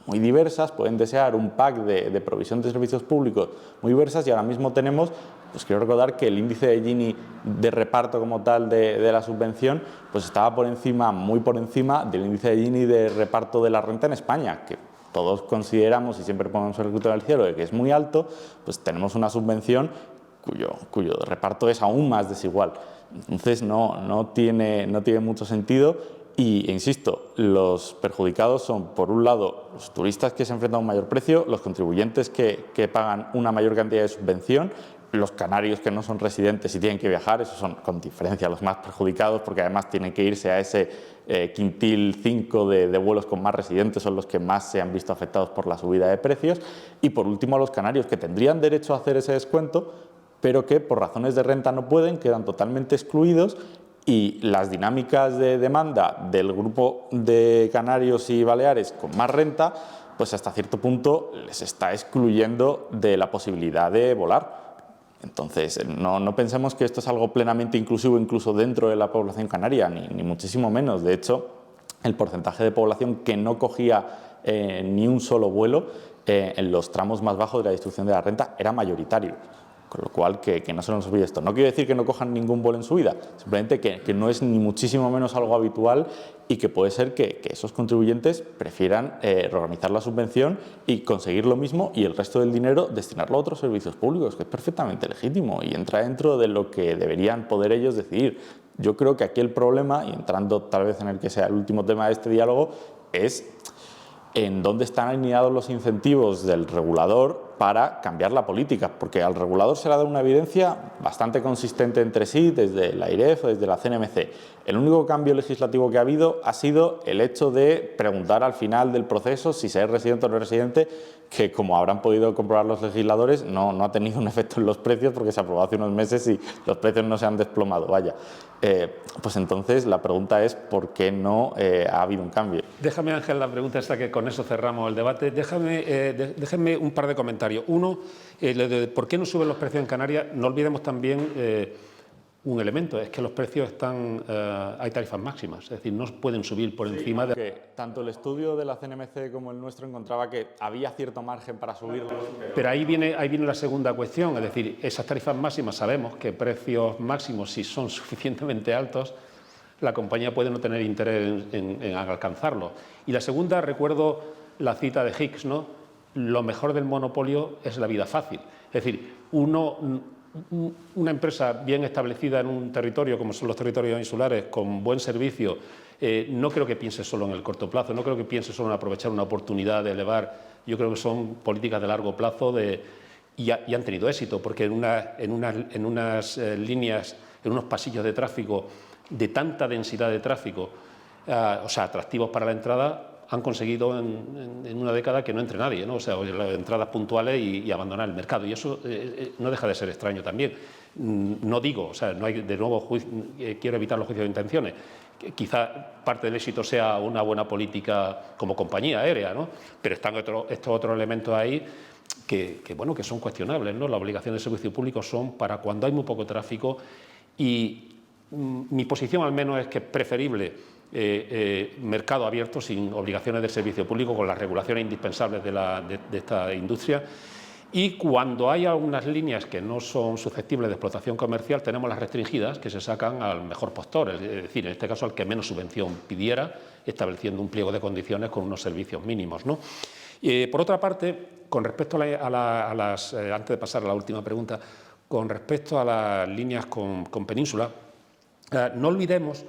muy diversas, pueden desear un pack de provisión de servicios públicos muy diversas, y ahora mismo tenemos, pues quiero recordar que el índice de Gini de reparto como tal de la subvención, pues estaba muy por encima del índice de Gini de reparto de la renta en España, que todos consideramos y siempre ponemos el grito en el cielo de que es muy alto. Pues tenemos una subvención cuyo reparto es aún más desigual. Entonces no tiene mucho sentido. Y, insisto, los perjudicados son, por un lado, los turistas que se enfrentan a un mayor precio, los contribuyentes que pagan una mayor cantidad de subvención, los canarios que no son residentes y tienen que viajar, esos son con diferencia los más perjudicados porque además tienen que irse a ese quintil 5 de vuelos con más residentes, son los que más se han visto afectados por la subida de precios. Y, por último, a los canarios que tendrían derecho a hacer ese descuento, pero que por razones de renta no pueden, quedan totalmente excluidos. Y las dinámicas de demanda del grupo de Canarios y Baleares con más renta, pues hasta cierto punto les está excluyendo de la posibilidad de volar. Entonces, no pensemos que esto es algo plenamente inclusivo incluso dentro de la población canaria, ni muchísimo menos. De hecho, el porcentaje de población que no cogía ni un solo vuelo en los tramos más bajos de la distribución de la renta era mayoritario. Con lo cual, que no se nos olvide esto. No quiere decir que no cojan ningún vuelo en su vida, simplemente que no es ni muchísimo menos algo habitual y que puede ser que esos contribuyentes prefieran reorganizar la subvención y conseguir lo mismo y el resto del dinero destinarlo a otros servicios públicos, que es perfectamente legítimo y entra dentro de lo que deberían poder ellos decidir. Yo creo que aquí el problema, y entrando tal vez en el que sea el último tema de este diálogo, es en dónde están alineados los incentivos del regulador para cambiar la política, porque al regulador se le ha dado una evidencia bastante consistente entre sí, desde la AIREF o desde la CNMC. El único cambio legislativo que ha habido ha sido el hecho de preguntar al final del proceso si se es residente o no residente, que, como habrán podido comprobar los legisladores, no ha tenido un efecto en los precios porque se aprobó hace unos meses y los precios no se han desplomado. Vaya. Pues entonces la pregunta es ¿por qué no ha habido un cambio? Déjame, Ángel, la pregunta esta, que con eso cerramos el debate. Déjenme un par de comentarios. Uno, ¿por qué no suben los precios en Canarias? No olvidemos también un elemento, es que los precios hay tarifas máximas, es decir, no pueden subir por encima de... Que tanto el estudio de la CNMC como el nuestro encontraba que había cierto margen para subirlos. Pero ahí viene la segunda cuestión, es decir, esas tarifas máximas sabemos que precios máximos, si son suficientemente altos, la compañía puede no tener interés en alcanzarlo. Y la segunda, recuerdo la cita de Hicks, ¿no? Lo mejor del monopolio es la vida fácil. Es decir, una empresa bien establecida en un territorio, como son los territorios insulares, con buen servicio, no creo que piense solo en el corto plazo, no creo que piense solo en aprovechar una oportunidad de elevar. Yo creo que son políticas de largo plazo y han tenido éxito, porque en unas líneas, en unos pasillos de tráfico de tanta densidad de tráfico, o sea, atractivos para la entrada, han conseguido en una década que no entre nadie, ¿no? O sea, entradas puntuales y abandonar el mercado. Y eso no deja de ser extraño también. No digo, o sea, no hay, de nuevo, quiero evitar los juicios de intenciones. Quizá parte del éxito sea una buena política como compañía aérea, ¿no? Pero están estos otros elementos ahí que son cuestionables, ¿no? Las obligaciones de servicio público son para cuando hay muy poco tráfico y mi posición al menos es que es preferible mercado abierto sin obligaciones de servicio público, con las regulaciones indispensables de esta industria. Y cuando hay algunas líneas que no son susceptibles de explotación comercial, tenemos las restringidas, que se sacan al mejor postor, es decir, en este caso al que menos subvención pidiera, estableciendo un pliego de condiciones con unos servicios mínimos, ¿no? Por otra parte, con respecto a las antes de pasar a la última pregunta, con respecto a las líneas con Península, no olvidemos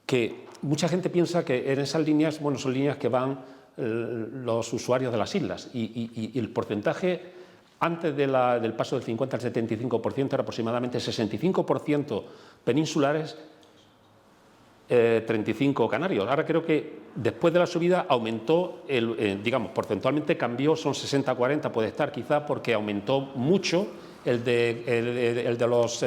que mucha gente piensa que en esas líneas, bueno, son líneas que van los usuarios de las islas y el porcentaje antes del paso del 50 al 75% era aproximadamente 65% peninsulares, 35 canarios. Ahora creo que después de la subida aumentó, digamos, porcentualmente cambió, son 60-40 puede estar quizá, porque aumentó mucho el de los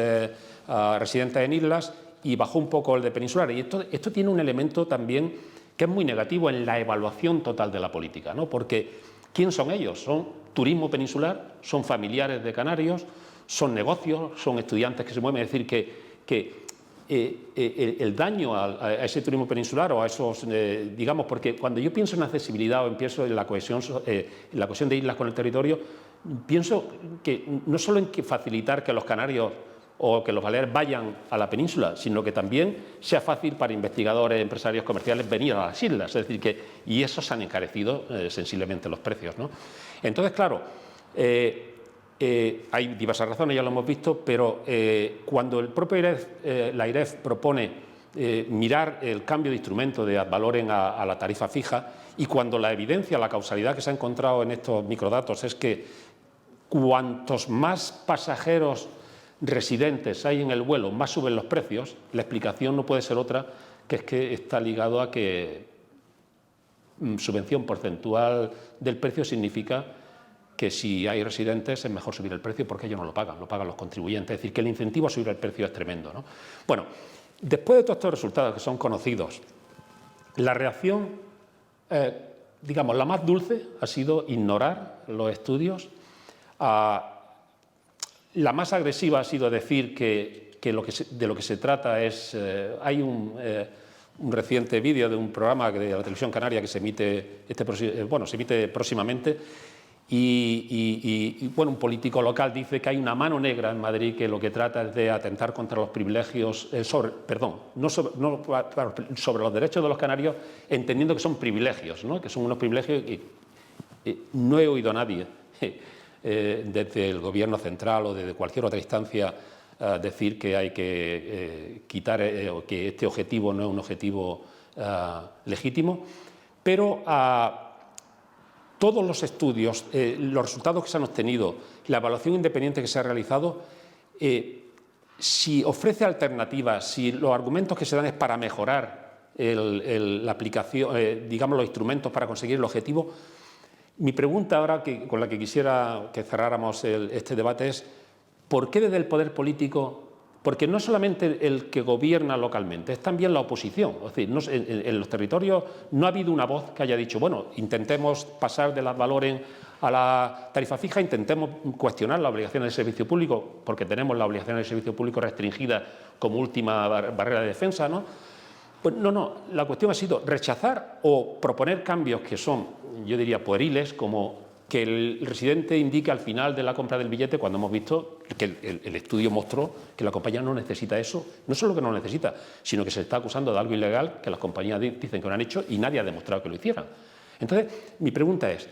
residentes en islas y bajó un poco el de peninsulares. Y esto tiene un elemento también que es muy negativo en la evaluación total de la política, ¿no? Porque ¿quién son ellos? Son turismo peninsular, son familiares de canarios, son negocios, son estudiantes que se mueven. Es decir, que el daño a ese turismo peninsular o a esos, digamos, porque cuando yo pienso en accesibilidad o pienso en la cohesión de islas con el territorio, pienso que no solo en que facilitar que los canarios o que los baleares vayan a la península, sino que también sea fácil para investigadores, empresarios comerciales venir a las islas. Es decir, y eso se han encarecido sensiblemente los precios, ¿no? Entonces, claro, Hay diversas razones, ya lo hemos visto, pero cuando el propio la AIREF propone mirar el cambio de instrumento de ad valorem a la tarifa fija, y cuando la evidencia, la causalidad que se ha encontrado en estos microdatos es que cuantos más pasajeros residentes hay en el vuelo, más suben los precios, la explicación no puede ser otra que es que está ligado a que subvención porcentual del precio significa que si hay residentes es mejor subir el precio porque ellos no lo pagan los contribuyentes. Es decir, que el incentivo a subir el precio es tremendo, ¿no? Bueno, después de todos estos resultados que son conocidos, la reacción, digamos, la más dulce ha sido ignorar los estudios. La más agresiva ha sido decir que de lo que se trata es... hay un reciente vídeo de un programa de la televisión canaria que se emite, se emite próximamente, y bueno, un político local dice que hay una mano negra en Madrid que lo que trata es de atentar contra los privilegios, sobre los derechos de los canarios, entendiendo que son privilegios, ¿no? Que son unos privilegios que no he oído a nadie desde el Gobierno central o desde cualquier otra instancia decir que hay que quitar o que este objetivo no es un objetivo legítimo, pero todos los estudios, los resultados que se han obtenido, la evaluación independiente que se ha realizado, si ofrece alternativas, si los argumentos que se dan es para mejorar la aplicación, digamos, los instrumentos para conseguir el objetivo, mi pregunta ahora, con la que quisiera que cerráramos este debate, es ¿por qué desde el poder político? Porque no es solamente el que gobierna localmente, es también la oposición. Es decir, en los territorios no ha habido una voz que haya dicho, bueno, intentemos pasar de ad valorem a la tarifa fija, intentemos cuestionar la obligación del servicio público, porque tenemos la obligación del servicio público restringida como última barrera de defensa, ¿no? Pues no, la cuestión ha sido rechazar o proponer cambios que son, yo diría, pueriles, como que el residente indique al final de la compra del billete, cuando hemos visto que el estudio mostró que la compañía no necesita eso, no solo que no lo necesita, sino que se está acusando de algo ilegal que las compañías dicen que lo han hecho y nadie ha demostrado que lo hicieran. Entonces, mi pregunta es,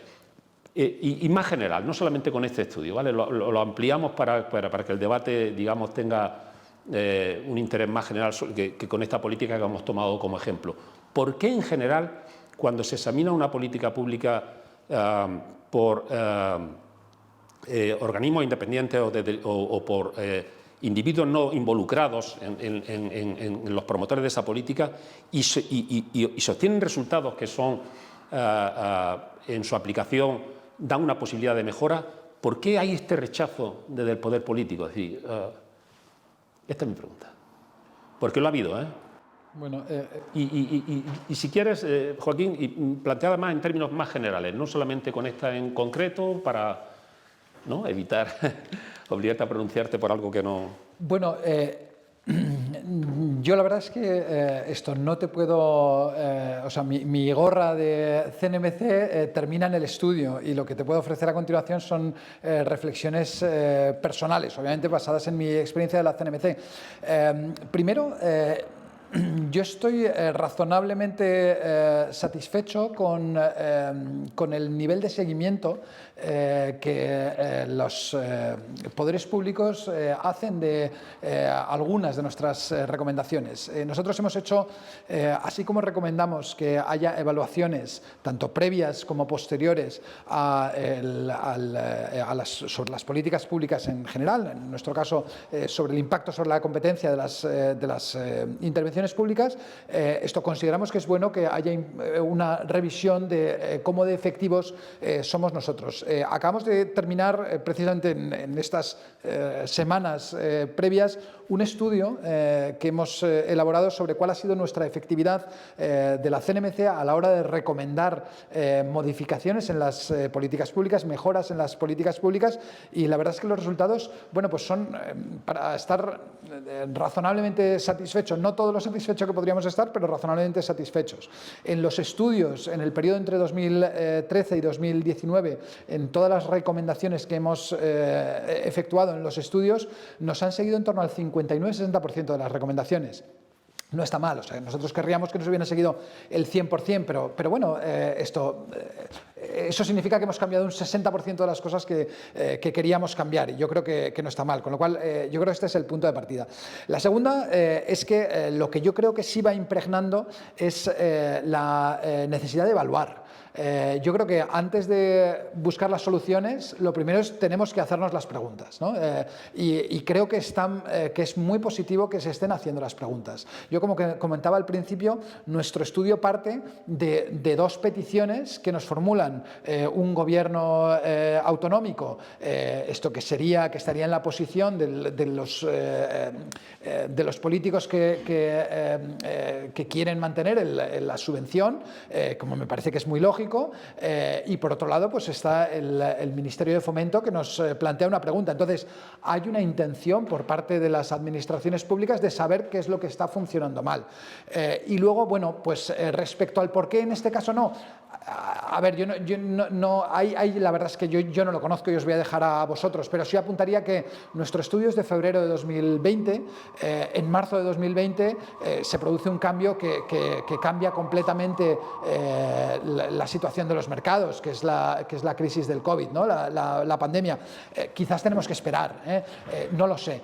y más general, no solamente con este estudio, ¿vale? Lo ampliamos para que el debate, digamos, tenga un interés más general que con esta política que hemos tomado como ejemplo. ¿Por qué en general, cuando se examina una política pública por organismos independientes o por individuos no involucrados en los promotores de esa política y se obtienen resultados que son, en su aplicación, dan una posibilidad de mejora? ¿Por qué hay este rechazo desde el poder político? Es decir, esta es mi pregunta. Porque lo ha habido, ¿eh? Bueno, y si quieres, Joaquín, planteada más en términos más generales, no solamente con esta en concreto, para ¿no? evitar obligarte a pronunciarte por algo que no... Bueno, yo la verdad es que esto no te puedo... o sea, mi gorra de CNMC termina en el estudio y lo que te puedo ofrecer a continuación son reflexiones personales, obviamente basadas en mi experiencia de la CNMC. Primero... yo estoy razonablemente satisfecho con el nivel de seguimiento que los poderes públicos hacen de algunas de nuestras recomendaciones. Nosotros hemos hecho, así como recomendamos que haya evaluaciones, tanto previas como posteriores sobre las políticas públicas en general, en nuestro caso sobre el impacto sobre la competencia de las intervenciones públicas, esto consideramos que es bueno que haya una revisión de cómo de efectivos somos nosotros. Acabamos de terminar precisamente en estas semanas previas un estudio que hemos elaborado sobre cuál ha sido nuestra efectividad de la CNMC a la hora de recomendar modificaciones en las políticas públicas, mejoras en las políticas públicas, y la verdad es que los resultados, bueno, pues son para estar razonablemente satisfechos, no todos los satisfechos que podríamos estar, pero razonablemente satisfechos. En los estudios, en el periodo entre 2013 y 2019, en todas las recomendaciones que hemos efectuado en los estudios, nos han seguido en torno al 59-60% de las recomendaciones. No está mal, o sea, nosotros querríamos que nos hubieran seguido el 100%, pero bueno, esto eso significa que hemos cambiado un 60% de las cosas que queríamos cambiar, y yo creo que no está mal, con lo cual yo creo que este es el punto de partida. La segunda es que lo que yo creo que sí va impregnando es la necesidad de evaluar. Yo creo que antes de buscar las soluciones, lo primero es tenemos que hacernos las preguntas, ¿no? Y creo que es muy positivo que se estén haciendo las preguntas. Yo, como que comentaba al principio, nuestro estudio parte de dos peticiones que nos formulan un gobierno autonómico, esto que estaría en la posición de los políticos que quieren mantener la subvención, como me parece que es muy lógico. Y por otro lado, pues está el Ministerio de Fomento, que nos plantea una pregunta. Entonces, hay una intención por parte de las administraciones públicas de saber qué es lo que está funcionando mal. Y luego, bueno, pues respecto al por qué en este caso no. A ver, la verdad es que yo no lo conozco y os voy a dejar a vosotros, pero sí apuntaría que nuestro estudio es de febrero de 2020, en marzo de 2020 se produce un cambio que cambia completamente la situación de los mercados, que es la crisis del COVID, ¿no? La pandemia. Quizás tenemos que esperar, no lo sé.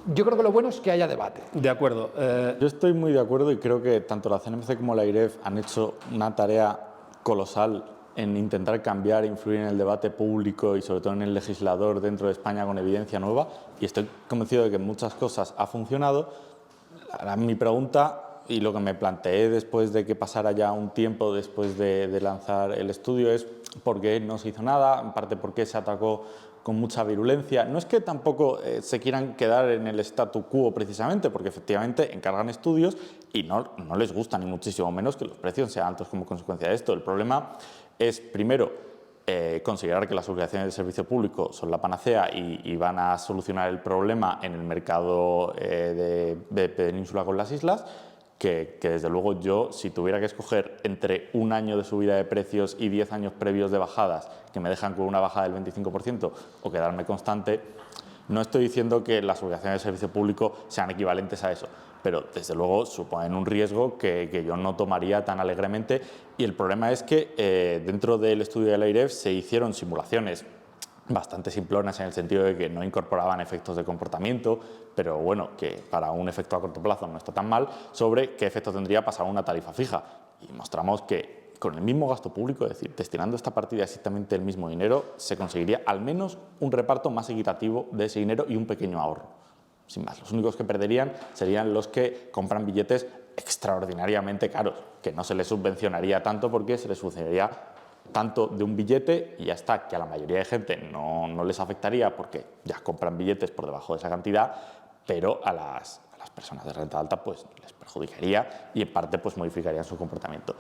Yo creo que lo bueno es que haya debate. De acuerdo. Yo estoy muy de acuerdo y creo que tanto la CNMC como la AIREF han hecho una tarea colosal en intentar cambiar e influir en el debate público y sobre todo en el legislador dentro de España con evidencia nueva, y estoy convencido de que en muchas cosas ha funcionado. Ahora, mi pregunta y lo que me planteé después de que pasara ya un tiempo después de lanzar el estudio es por qué no se hizo nada, en parte por qué se atacó con mucha virulencia. No es que tampoco se quieran quedar en el statu quo precisamente, porque efectivamente encargan estudios y no les gusta ni muchísimo menos que los precios sean altos como consecuencia de esto. El problema es, primero, considerar que las obligaciones de servicio público son la panacea y van a solucionar el problema en el mercado de península con las islas, que desde luego yo, si tuviera que escoger entre un año de subida de precios y 10 años previos de bajadas que me dejan con una bajada del 25% o quedarme constante, no estoy diciendo que las obligaciones de servicio público sean equivalentes a eso, pero desde luego suponen un riesgo que yo no tomaría tan alegremente, y el problema es que dentro del estudio de la AIREF se hicieron simulaciones bastante simplonas en el sentido de que no incorporaban efectos de comportamiento, pero bueno, que para un efecto a corto plazo no está tan mal, sobre qué efecto tendría pasar a una tarifa fija. Y mostramos que con el mismo gasto público, es decir, destinando esta partida exactamente el mismo dinero, se conseguiría al menos un reparto más equitativo de ese dinero y un pequeño ahorro. Sin más, los únicos que perderían serían los que compran billetes extraordinariamente caros, que no se les subvencionaría tanto porque se les subvencionaría tanto de un billete y ya está, que a la mayoría de gente no les afectaría porque ya compran billetes por debajo de esa cantidad, pero a las personas de renta alta pues les perjudicaría y en parte pues modificarían su comportamiento.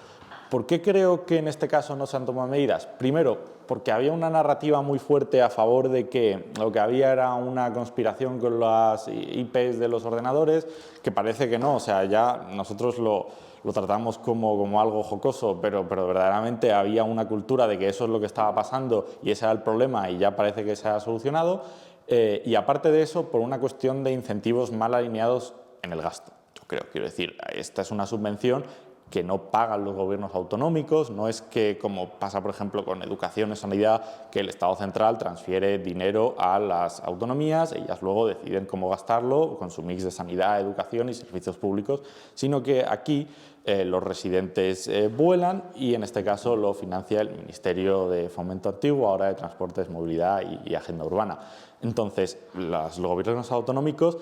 ¿Por qué creo que en este caso no se han tomado medidas? Primero, porque había una narrativa muy fuerte a favor de que lo que había era una conspiración con las IPs de los ordenadores, que parece que no, o sea, ya nosotros lo tratamos como algo jocoso, pero verdaderamente había una cultura de que eso es lo que estaba pasando y ese era el problema y ya parece que se ha solucionado. Y aparte de eso, por una cuestión de incentivos mal alineados en el gasto. Quiero decir, esta es una subvención que no pagan los gobiernos autonómicos, no es que, como pasa por ejemplo con educación y sanidad, que el Estado central transfiere dinero a las autonomías, ellas luego deciden cómo gastarlo con su mix de sanidad, educación y servicios públicos, sino que aquí los residentes vuelan y en este caso lo financia el Ministerio de Fomento antiguo, ahora de Transportes, Movilidad y Agenda Urbana. Entonces, los gobiernos autonómicos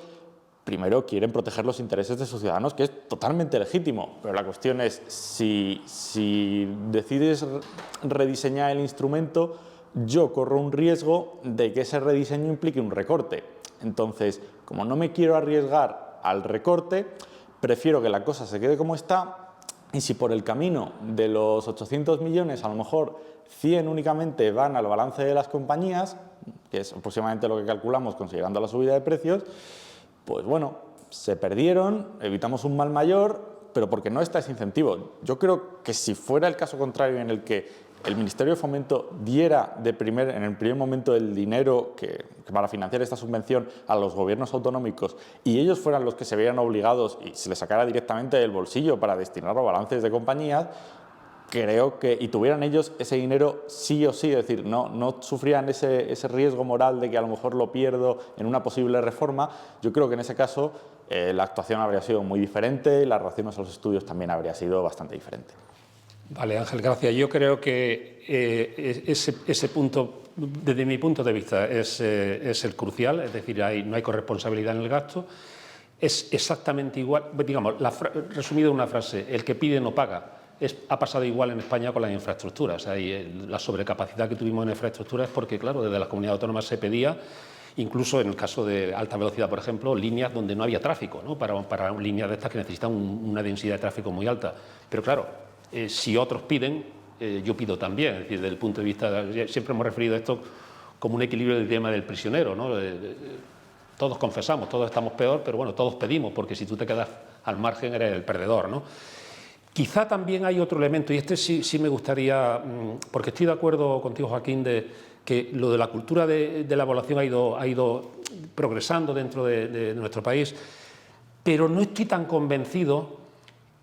primero quieren proteger los intereses de sus ciudadanos, que es totalmente legítimo, pero la cuestión es si decides rediseñar el instrumento, yo corro un riesgo de que ese rediseño implique un recorte. Entonces, como no me quiero arriesgar al recorte, prefiero que la cosa se quede como está, y si por el camino de los 800 millones a lo mejor 100 únicamente van al balance de las compañías, que es aproximadamente lo que calculamos considerando la subida de precios, pues bueno, se perdieron, evitamos un mal mayor, pero porque no está ese incentivo. Yo creo que si fuera el caso contrario en el que el Ministerio de Fomento diera en el primer momento el dinero que para financiar esta subvención a los gobiernos autonómicos y ellos fueran los que se vieran obligados y se les sacara directamente del bolsillo para destinarlo a balances de compañías, creo que, y tuvieran ellos ese dinero sí o sí, es decir, no sufrían ese riesgo moral de que a lo mejor lo pierdo en una posible reforma, yo creo que en ese caso la actuación habría sido muy diferente y las reacciones a los estudios también habría sido bastante diferente. Vale, Ángel, gracias. Yo creo que ese punto, desde mi punto de vista, es el crucial, es decir, no hay corresponsabilidad en el gasto. Es exactamente igual, digamos, resumido en una frase, el que pide no paga. Ha pasado igual en España con las infraestructuras. La sobrecapacidad que tuvimos en infraestructuras es porque, claro, desde las comunidades autónomas se pedía, incluso en el caso de alta velocidad, por ejemplo, líneas donde no había tráfico, ¿no? Para líneas de estas que necesitan una densidad de tráfico muy alta. Pero claro, si otros piden, yo pido también. Es decir, desde el punto de vista, siempre hemos referido a esto como un equilibrio del tema del prisionero, ¿no? Todos confesamos, todos estamos peor, pero bueno, todos pedimos, porque si tú te quedas al margen eres el perdedor, ¿no? Quizá también hay otro elemento, y este sí me gustaría, porque estoy de acuerdo contigo, Joaquín, de que lo de la cultura de la evaluación ha ido progresando dentro de nuestro país, pero no estoy tan convencido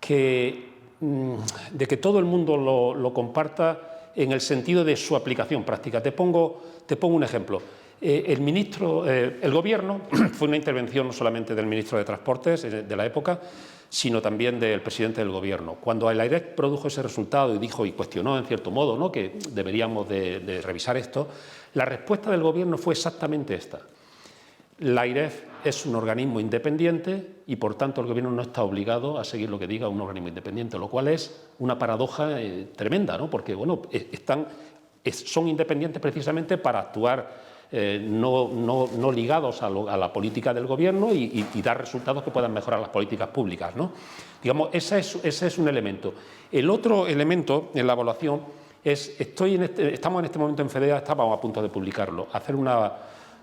de que todo el mundo lo comparta en el sentido de su aplicación práctica. Te pongo un ejemplo. El Gobierno, fue una intervención no solamente del ministro de Transportes de la época, sino también del presidente del Gobierno. Cuando el AIREF produjo ese resultado y dijo y cuestionó en cierto modo, ¿no?, que deberíamos de revisar esto, la respuesta del Gobierno fue exactamente esta. La AIREF es un organismo independiente y, por tanto, el Gobierno no está obligado a seguir lo que diga un organismo independiente, lo cual es una paradoja tremenda, ¿no?, porque bueno, son independientes precisamente para actuar no ligados a la política del Gobierno y dar resultados que puedan mejorar las políticas públicas, ¿no? Digamos, ese es un elemento. El otro elemento en la evaluación es, estamos en este momento en FEDEA, estábamos a punto de publicarlo, hacer una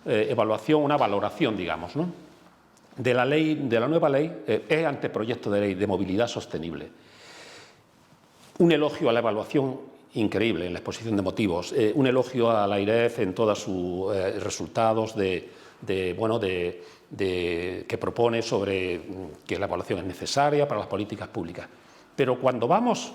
evaluación, una valoración, digamos, ¿no?, de la nueva ley, es anteproyecto de ley de movilidad sostenible. Un elogio a la evaluación increíble en la exposición de motivos, un elogio a la AIREF en todos sus resultados que propone sobre que la evaluación es necesaria para las políticas públicas. Pero cuando vamos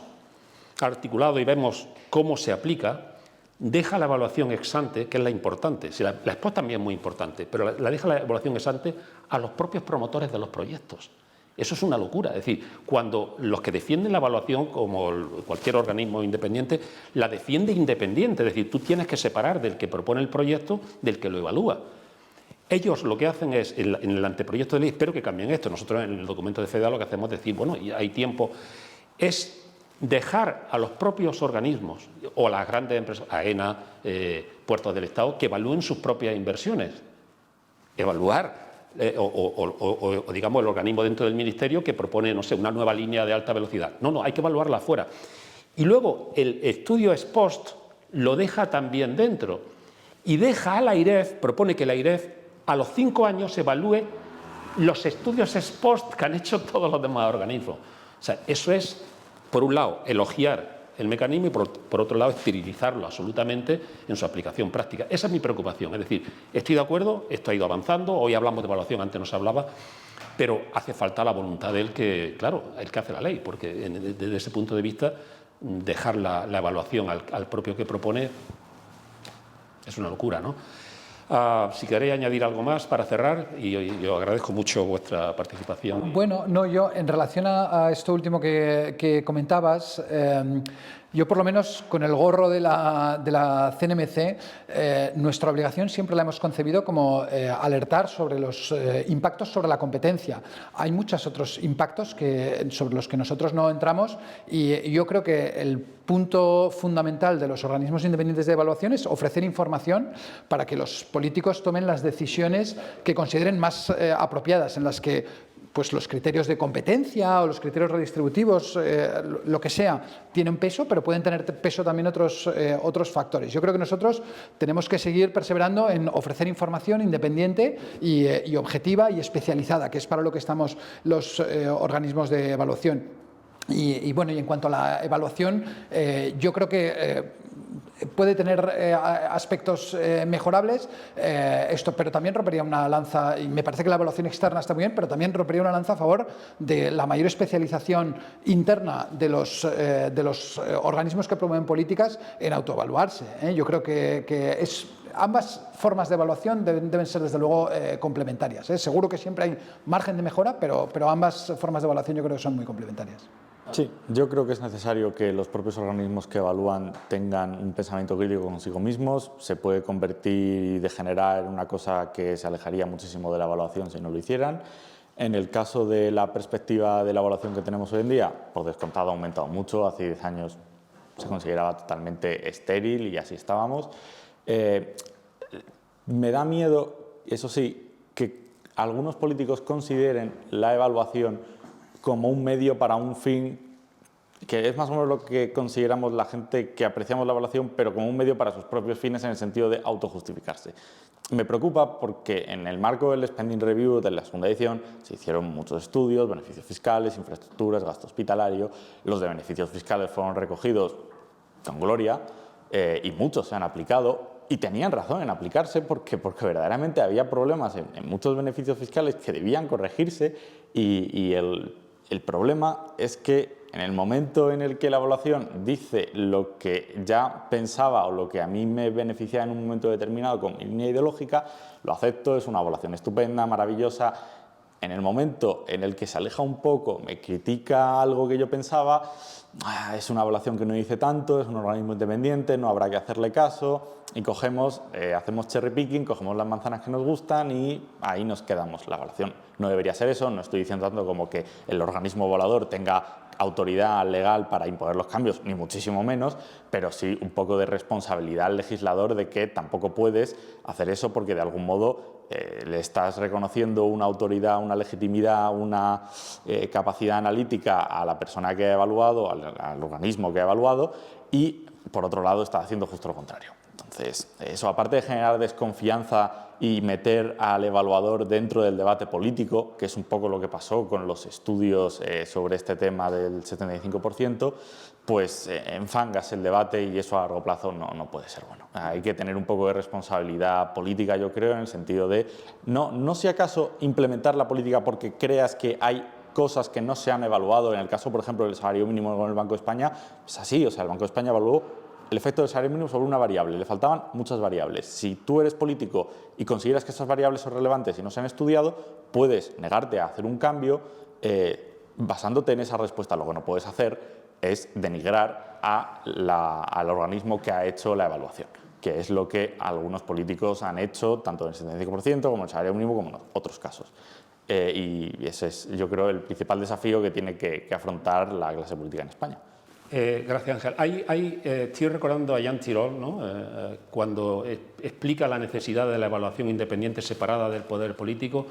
al articulado y vemos cómo se aplica, deja la evaluación ex ante, que es la importante. La ex post también es muy importante, pero la deja la evaluación ex ante a los propios promotores de los proyectos. Eso es una locura. Es decir, cuando los que defienden la evaluación, como cualquier organismo independiente, la defiende independiente. Es decir, tú tienes que separar del que propone el proyecto del que lo evalúa. Ellos lo que hacen es, en el anteproyecto de ley, espero que cambien esto, nosotros en el documento de FEDEA lo que hacemos es decir, bueno, hay tiempo, es dejar a los propios organismos o a las grandes empresas, AENA, Puertos del Estado, que evalúen sus propias inversiones. Evaluar. O digamos el organismo dentro del Ministerio que propone, no sé, una nueva línea de alta velocidad. No, hay que evaluarla afuera. Y luego el estudio ex post lo deja también dentro y deja a la AIREF, propone que la AIREF a los 5 años evalúe los estudios ex post que han hecho todos los demás organismos. O sea, eso es, por un lado, elogiar el mecanismo y por otro lado esterilizarlo absolutamente en su aplicación práctica. Esa es mi preocupación, es decir, estoy de acuerdo, esto ha ido avanzando, hoy hablamos de evaluación, antes no se hablaba, pero hace falta la voluntad del que, claro, el que hace la ley, porque desde ese punto de vista dejar la evaluación al propio que propone es una locura, ¿no? Si queréis añadir algo más para cerrar, y yo agradezco mucho vuestra participación. Bueno, no, yo en relación a esto último que comentabas, yo por lo menos con el gorro de la CNMC, nuestra obligación siempre la hemos concebido como alertar sobre los impactos sobre la competencia. Hay muchos otros impactos sobre los que nosotros no entramos y yo creo que el punto fundamental de los organismos independientes de evaluación es ofrecer información para que los políticos tomen las decisiones que consideren más apropiadas, en las que pues los criterios de competencia o los criterios redistributivos, lo que sea, tienen peso, pero pueden tener peso también otros factores. Yo creo que nosotros tenemos que seguir perseverando en ofrecer información independiente y objetiva y especializada, que es para lo que estamos los organismos de evaluación. Y bueno, y en cuanto a la evaluación, yo creo que puede tener aspectos mejorables, pero también rompería una lanza, y me parece que la evaluación externa está muy bien, pero también rompería una lanza a favor de la mayor especialización interna de los organismos que promueven políticas en autoevaluarse. Yo creo que ambas formas de evaluación deben ser, desde luego, complementarias. Seguro que siempre hay margen de mejora, pero ambas formas de evaluación yo creo que son muy complementarias. Sí, yo creo que es necesario que los propios organismos que evalúan tengan un pensamiento crítico consigo mismos. Se puede convertir y degenerar en una cosa que se alejaría muchísimo de la evaluación si no lo hicieran. En el caso de la perspectiva de la evaluación que tenemos hoy en día, por descontado ha aumentado mucho. Hace 10 años se consideraba totalmente estéril y así estábamos. Me da miedo, eso sí, que algunos políticos consideren la evaluación como un medio para un fin, que es más o menos lo que consideramos la gente que apreciamos la evaluación, pero como un medio para sus propios fines en el sentido de autojustificarse. Me preocupa porque en el marco del Spending Review de la segunda edición se hicieron muchos estudios, beneficios fiscales, infraestructuras, gasto hospitalario. Los de beneficios fiscales fueron recogidos con gloria y muchos se han aplicado. Y tenían razón en aplicarse porque verdaderamente había problemas en muchos beneficios fiscales que debían corregirse y el problema es que en el momento en el que la evaluación dice lo que ya pensaba o lo que a mí me beneficia en un momento determinado con mi línea ideológica, lo acepto, es una evaluación estupenda, maravillosa. En el momento en el que se aleja un poco, me critica algo que yo pensaba, es una evaluación que no dice tanto, es un organismo independiente, no habrá que hacerle caso, y cogemos, hacemos cherry picking, cogemos las manzanas que nos gustan y ahí nos quedamos. La evaluación no debería ser eso, no estoy diciendo tanto como que el organismo evaluador tenga autoridad legal para imponer los cambios, ni muchísimo menos, pero sí un poco de responsabilidad al legislador de que tampoco puedes hacer eso porque de algún modo le estás reconociendo una autoridad, una legitimidad, una capacidad analítica a la persona que ha evaluado, al organismo que ha evaluado, y por otro lado está haciendo justo lo contrario. Entonces, eso, aparte de generar desconfianza y meter al evaluador dentro del debate político, que es un poco lo que pasó con los estudios sobre este tema del 75%, pues enfangas el debate y eso a largo plazo no puede ser bueno. Hay que tener un poco de responsabilidad política, yo creo, en el sentido de no si acaso implementar la política porque creas que hay cosas que no se han evaluado. En el caso, por ejemplo, del salario mínimo con el Banco de España, es así, o sea, el Banco de España evaluó el efecto del salario mínimo sobre una variable, le faltaban muchas variables. Si tú eres político y consideras que esas variables son relevantes y no se han estudiado, puedes negarte a hacer un cambio basándote en esa respuesta. Lo que no puedes hacer es denigrar al organismo que ha hecho la evaluación, que es lo que algunos políticos han hecho, tanto en el 75% como en el salario mínimo, como en otros casos. Y ese es, yo creo, el principal desafío que tiene que afrontar la clase política en España. Gracias, Ángel. Estoy recordando a Jean Tirole, ¿no? Cuando explica la necesidad de la evaluación independiente separada del poder político.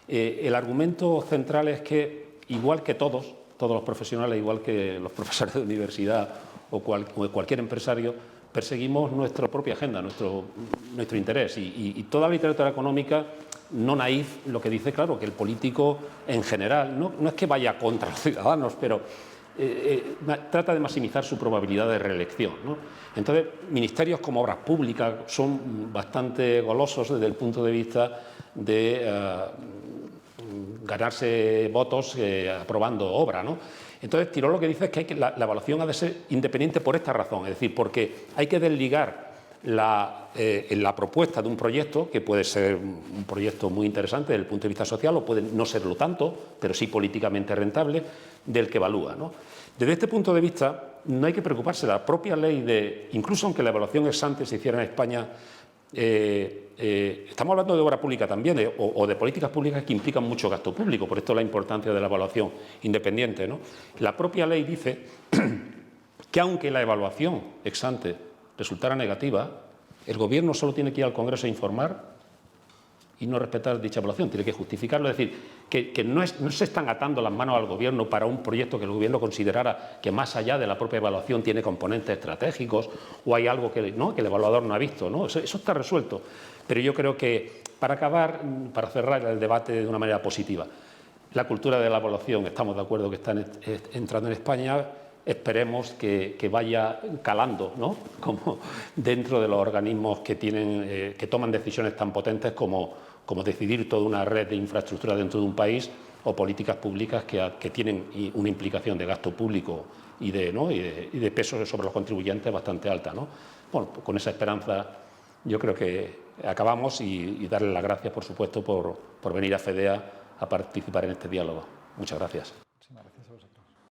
El argumento central es que, igual que todos los profesionales, igual que los profesores de universidad o cualquier empresario, perseguimos nuestra propia agenda, nuestro interés. Y toda la literatura económica no naif lo que dice, claro, que el político en general, no es que vaya contra los ciudadanos, pero trata de maximizar su probabilidad de reelección, ¿no? Entonces, ministerios como Obras Públicas son bastante golosos desde el punto de vista de ganarse votos aprobando obra, ¿no? Entonces, Tirole lo que dice es que la evaluación ha de ser independiente por esta razón, es decir, porque hay que desligar la propuesta de un proyecto, que puede ser un proyecto muy interesante desde el punto de vista social, o puede no serlo tanto, pero sí políticamente rentable, del que evalúa, ¿no? Desde este punto de vista, no hay que preocuparse. La propia ley incluso aunque la evaluación ex ante se hiciera en España, estamos hablando de obra pública también, o de políticas públicas que implican mucho gasto público, por esto la importancia de la evaluación independiente, ¿no? La propia ley dice que aunque la evaluación ex ante resultara negativa, el Gobierno solo tiene que ir al Congreso a informar y no respetar dicha evaluación, tiene que justificarlo. Es decir, que no se están atando las manos al Gobierno para un proyecto que el Gobierno considerara que más allá de la propia evaluación tiene componentes estratégicos o hay algo que el evaluador no ha visto, ¿no? Eso está resuelto. Pero yo creo que, para cerrar el debate de una manera positiva, la cultura de la evaluación, estamos de acuerdo que está entrando en España, esperemos que vaya calando, ¿no? Como dentro de los organismos que toman decisiones tan potentes como decidir toda una red de infraestructura dentro de un país, o políticas públicas que tienen una implicación de gasto público y de peso sobre los contribuyentes bastante alta, ¿no? Bueno, pues con esa esperanza yo creo que acabamos, y darle las gracias, por supuesto, por venir a FEDEA a participar en este diálogo. Muchas gracias.